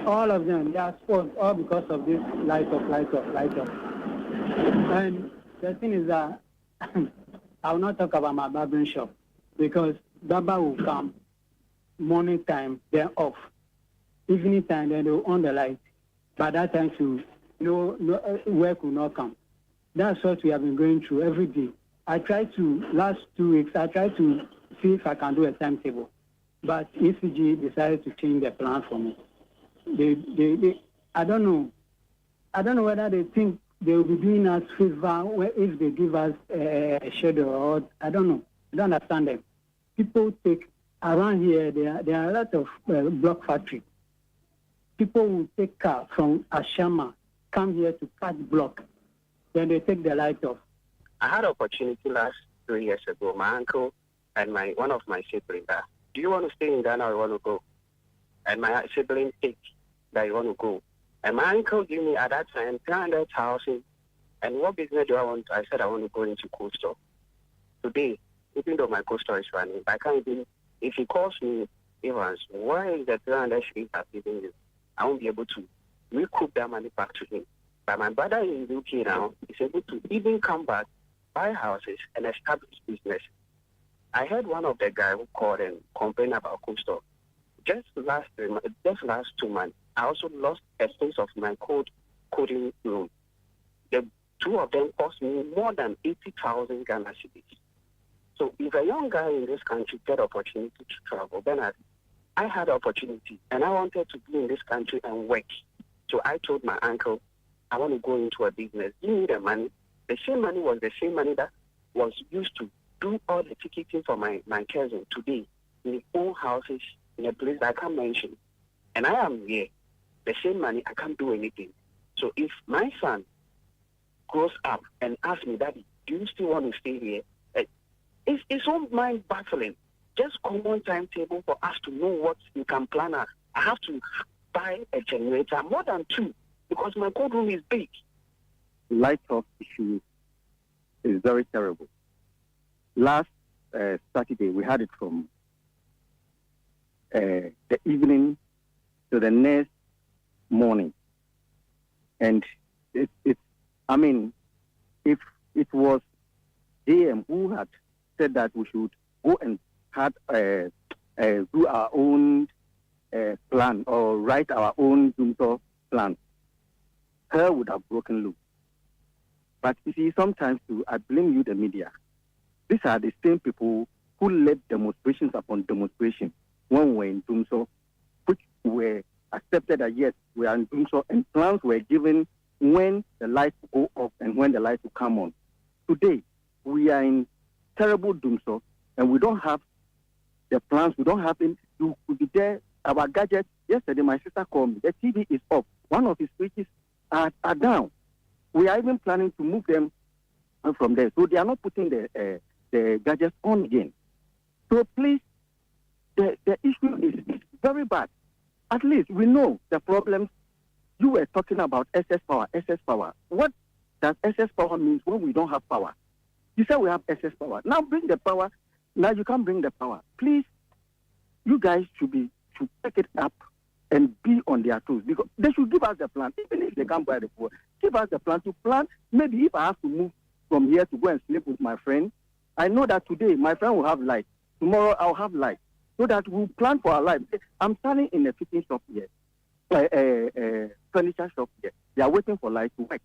all of them, they are spoiled, all because of this light off. And the thing is that I will not talk about my barbering shop because Baba will come morning time, then off. Evening time, then they will on the light. By that time, work will not come. That's what we have been going through every day. Last 2 weeks, I tried to see if I can do a timetable. But ECG decided to change the plan for me. I don't know whether they think they will be doing us favor if they give us a schedule or I don't know. I don't understand them. People take around here. There are a lot of block factory. People will take car from Ashama, come here to cut block, then they take the light off. I had an opportunity last 3 years ago. My uncle and one of my siblings. Do you want to stay in Ghana or you want to go? And my sibling picked that you want to go. And my uncle gave me at that time 300,000. And what business do I want? I said I want to go into cold store. Today, even though my cold store is running, I can't even. If he calls me, Evans, why is the 300 shillings I've given you? I won't be able to recoup that money back to him. But my brother in the UK now is able to even come back, buy houses, and establish business. I heard one of the guys who called and complained about cold store. Just last 2 months, I also lost a space of my coding room. The two of them cost me more than 80,000 Ghana cedis. So if a young guy in this country get opportunity to travel, then I had opportunity and I wanted to be in this country and work. So I told my uncle, I want to go into a business. Give me the money. The same money was the same money that was used to do all the ticketing for my cousin today. We own houses in a place that I can't mention. And I am here. The same money, I can't do anything. So if my son grows up and asks me, Daddy, do you still want to stay here? It's all mind baffling. Just common timetable for us to know what you can plan out. I have to buy a generator, more than 2, because my cold room is big. Light off issue is very terrible. Last Saturday, we had it from the evening to the next morning. And if it was AM who had said that we should go and do our own plan or write our own Zoom plan, her would have broken loose. But you see, sometimes too, I blame you, the media. these are the same people who led demonstrations upon demonstration when we were in Dumso, which were accepted that yes, we are in Dumso, and plans were given when the lights will go off and when the lights will come on. Today, we are in terrible Dumso, and we don't have the plans, we don't have them. You could be there. Our gadgets, yesterday my sister called me, the TV is off. One of his switches are down. We are even planning to move them from there. So they are not putting the gadgets on again. So please, the issue is very bad. At least we know the problems. You were talking about excess power. What does excess power mean when we don't have power? You said we have excess power. Now bring the power. Now you can't bring the power. Please, you guys should pick it up and be on their toes, because they should give us the plan. Even if they can't buy the power, give us the plan to plan. Maybe if I have to move from here to go and sleep with my friend, I know that today my friend will have light. Tomorrow I'll have light. So that we'll plan for our life. I'm standing in a fitting shop here, furniture shop here. They are waiting for light to work.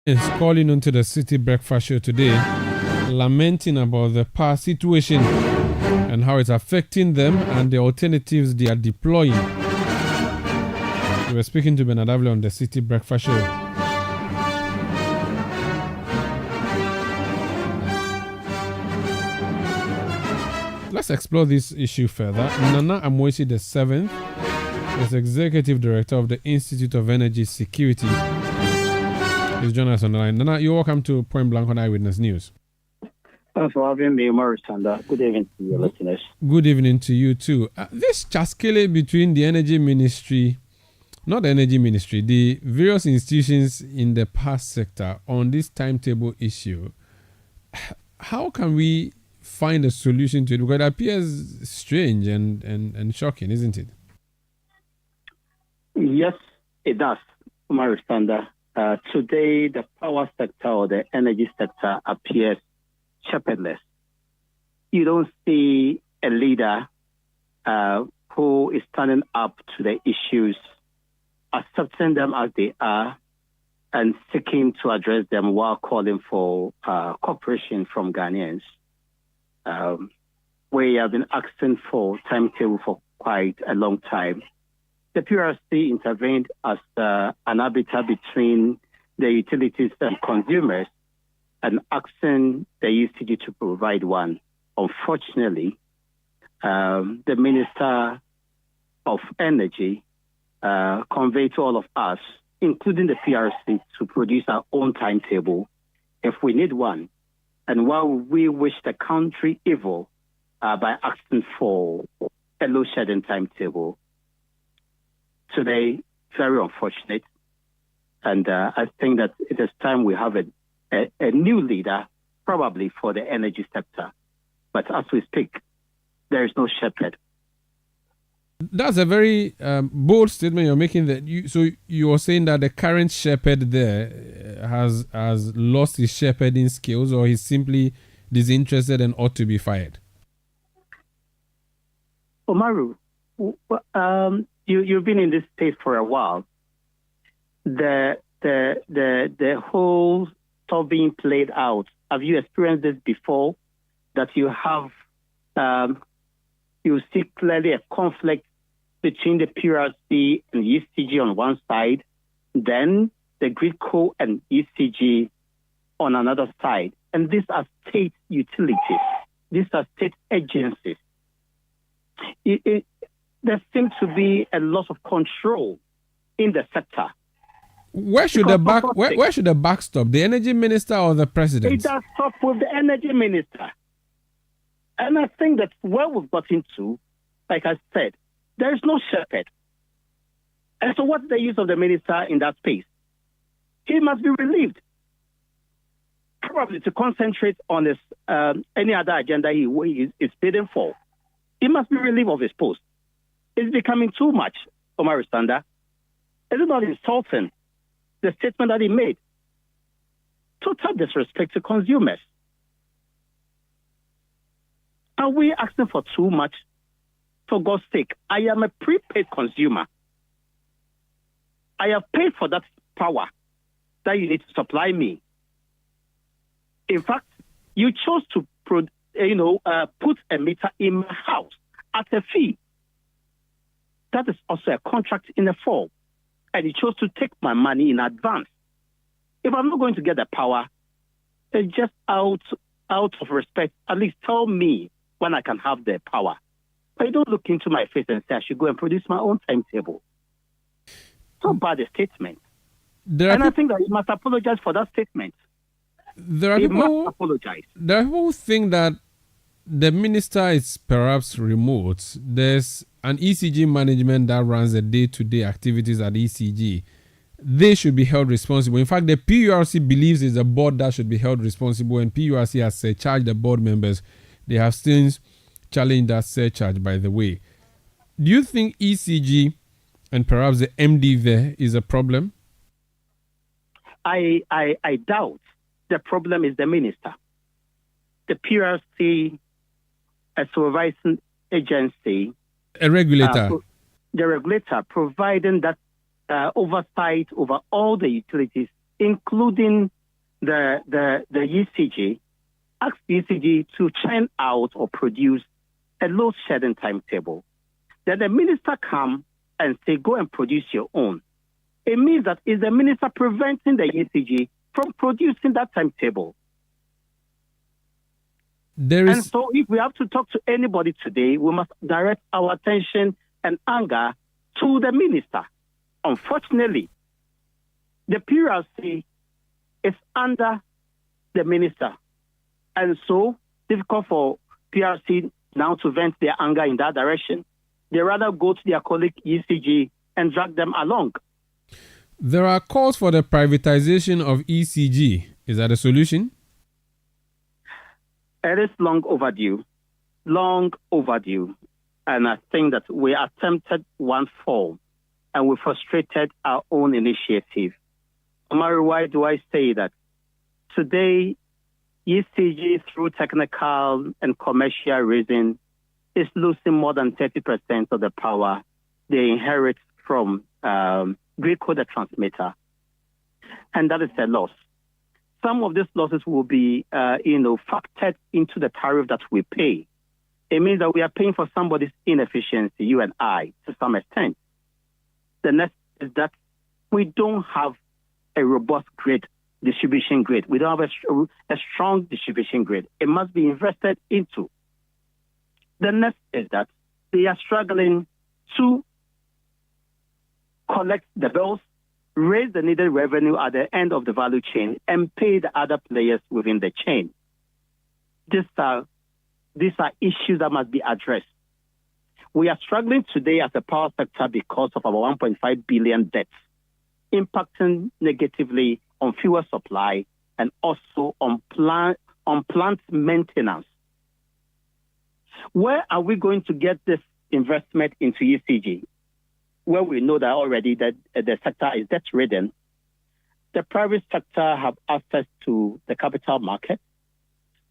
Is calling onto the City Breakfast Show today, lamenting about the power situation and how it's affecting them and the alternatives they are deploying. We were speaking to Bernard Avle on the City Breakfast Show. Let's explore this issue further. Nana Amoisi VII is Executive Director of the Institute of Energy Security. He's joining us on the line. Nana, you're welcome to Point Blank on Eyewitness News. Thanks for having me, Morris, and good evening to your listeners. Good evening to you too. This chaskele between the Energy Ministry, not the Energy Ministry, the various institutions in the power sector on this timetable issue, how can we find a solution to it? Because it appears strange and shocking, isn't it? Yes, it does, Morris. Today, the power sector or the energy sector appears shepherdless. You don't see a leader who is standing up to the issues, accepting them as they are, and seeking to address them while calling for cooperation from Ghanaians. We have been asking for timetable for quite a long time. The PRC intervened as an arbiter between the utilities and consumers and asking the UCG to provide one. Unfortunately, the Minister of Energy conveyed to all of us, including the PRC, to produce our own timetable if we need one. And while we wish the country evil by asking for a load shedding timetable, today, very unfortunate. And I think that it is time we have a new leader, probably for the energy sector. But as we speak, there is no shepherd. That's a very bold statement you're making. So you are saying that the current shepherd there has lost his shepherding skills, or he's simply disinterested and ought to be fired? Omaru, you've been in this space for a while. The whole stuff being played out. Have you experienced this before? That you have, you see clearly a conflict between the PRC and ECG on one side, then the GridCo and ECG on another side. And these are state utilities. These are state agencies. There seems to be a loss of control in the sector. Where should the buck stop? The energy minister or the president? It does stop with the energy minister. And I think that where we've got into, like I said, there is no shepherd. And so what's the use of the minister in that space? He must be relieved. Probably to concentrate on his any other agenda he is bidding for. He must be relieved of his post. It's becoming too much, Omar Standa. Is it not insulting, the statement that he made? Total disrespect to consumers. I Are we asking for too much? For God's sake, I am a prepaid consumer. I have paid for that power that you need to supply me. In fact, you chose to put a meter in my house at a fee. That is also a contract in the fall. And you chose to take my money in advance. If I'm not going to get the power, then just out of respect, at least tell me when I can have the power. But you don't look into my face and say I should go and produce my own timetable. So bad a statement. I think that you must apologize for that statement. There are people who think that the minister is perhaps remote. There's an ECG management that runs the day-to-day activities at ECG. They should be held responsible. In fact, the PURC believes it's a board that should be held responsible, and PURC has charged the board members. They have since challenged that surcharge, by the way. Do you think ECG and perhaps the MD there is a problem? I doubt the problem is the minister. The PURC, a supervising agency, a regulator, the regulator providing that oversight over all the utilities, including the ECG, asks the ECG to churn out or produce a load shedding timetable. Then the minister come and say, go and produce your own. It means that is the minister preventing the ECG from producing that timetable. And so if we have to talk to anybody today, we must direct our attention and anger to the minister. Unfortunately, the PURC is under the minister. And so difficult for PURC now to vent their anger in that direction. They rather go to their colleague ECG and drag them along. There are calls for the privatization of ECG. Is that a solution? It is long overdue. And I think that we attempted one form and we frustrated our own initiative. Omari, why do I say that? Today, ECG, through technical and commercial reason, is losing more than 30% of the power they inherit from grid-coded transmitter. And that is a loss. Some of these losses will be, factored into the tariff that we pay. It means that we are paying for somebody's inefficiency, you and I, to some extent. The next is that we don't have a robust distribution grid. We don't have a strong distribution grid. It must be invested into. The next is that they are struggling to collect the bills, raise the needed revenue at the end of the value chain, and pay the other players within the chain. These are issues that must be addressed. We are struggling today as a power sector because of our 1.5 billion debts, impacting negatively on fuel supply and also on plant maintenance. Where are we going to get this investment into ECG? Where we know that already that the sector is debt-ridden. The private sector have access to the capital market.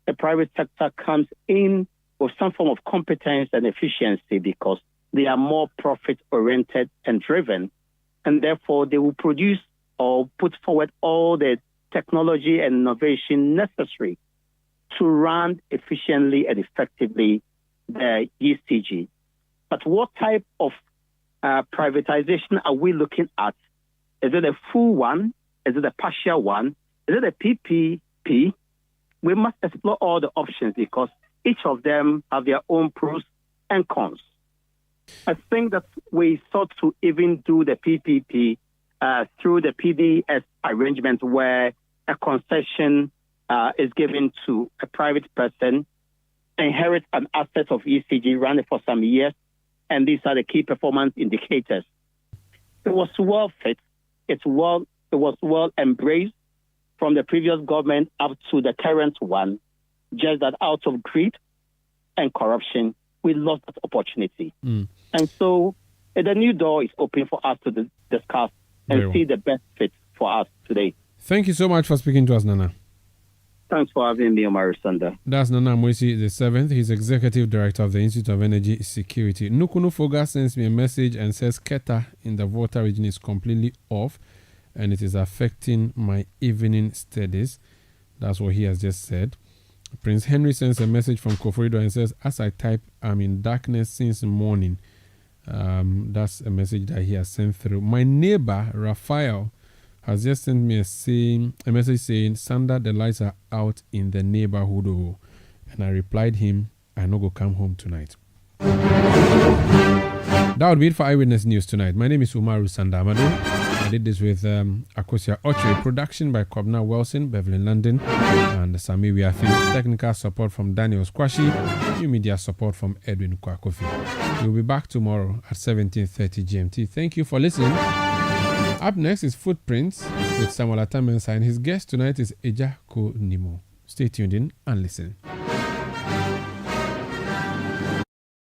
The private sector comes in with some form of competence and efficiency because they are more profit-oriented and driven, and therefore they will produce or put forward all the technology and innovation necessary to run efficiently and effectively the ECG. But what type of privatization are we looking at? Is it a full one? Is it a partial one? Is it a PPP? We must explore all the options because each of them have their own pros and cons. I think that we sought to even do the PPP through the PDS arrangement where a concession is given to a private person, inherit an asset of ECG, run it for some years, and these are the key performance indicators. It was well fit. It was well embraced from the previous government up to the current one, just that out of greed and corruption, we lost that opportunity. And so the new door is open for us to discuss and see the best fit for us today. Thank you so much for speaking to us, Nana. Thanks for having me, Omar Sanda. That's Nana Moisi the 7th. He's Executive Director of the Institute of Energy Security. Nukunu Foga sends me a message and says Keta in the Volta region is completely off and it is affecting my evening studies. That's what he has just said. Prince Henry sends a message from Koforido and says, as I type, I'm in darkness since morning. That's a message that he has sent through. My neighbor, Raphael, has just sent me a message saying, Sanda, the lights are out in the neighborhood. Oh. And I replied him, I no go come home tonight. That would be it for Eyewitness News tonight. My name is Umaru Sandamado. I did this with Akosia Oche. Production by Kobna Wilson, Beverly London, and Sami Wiafi. Technical support from Daniel Squashi. New media support from Edwin Kwakofi. We'll be back tomorrow at 17:30 GMT. Thank you for listening. Up next is Footprints with Samuel Atamensa, and his guest tonight is Eja Ko Nimo. Stay tuned in and listen.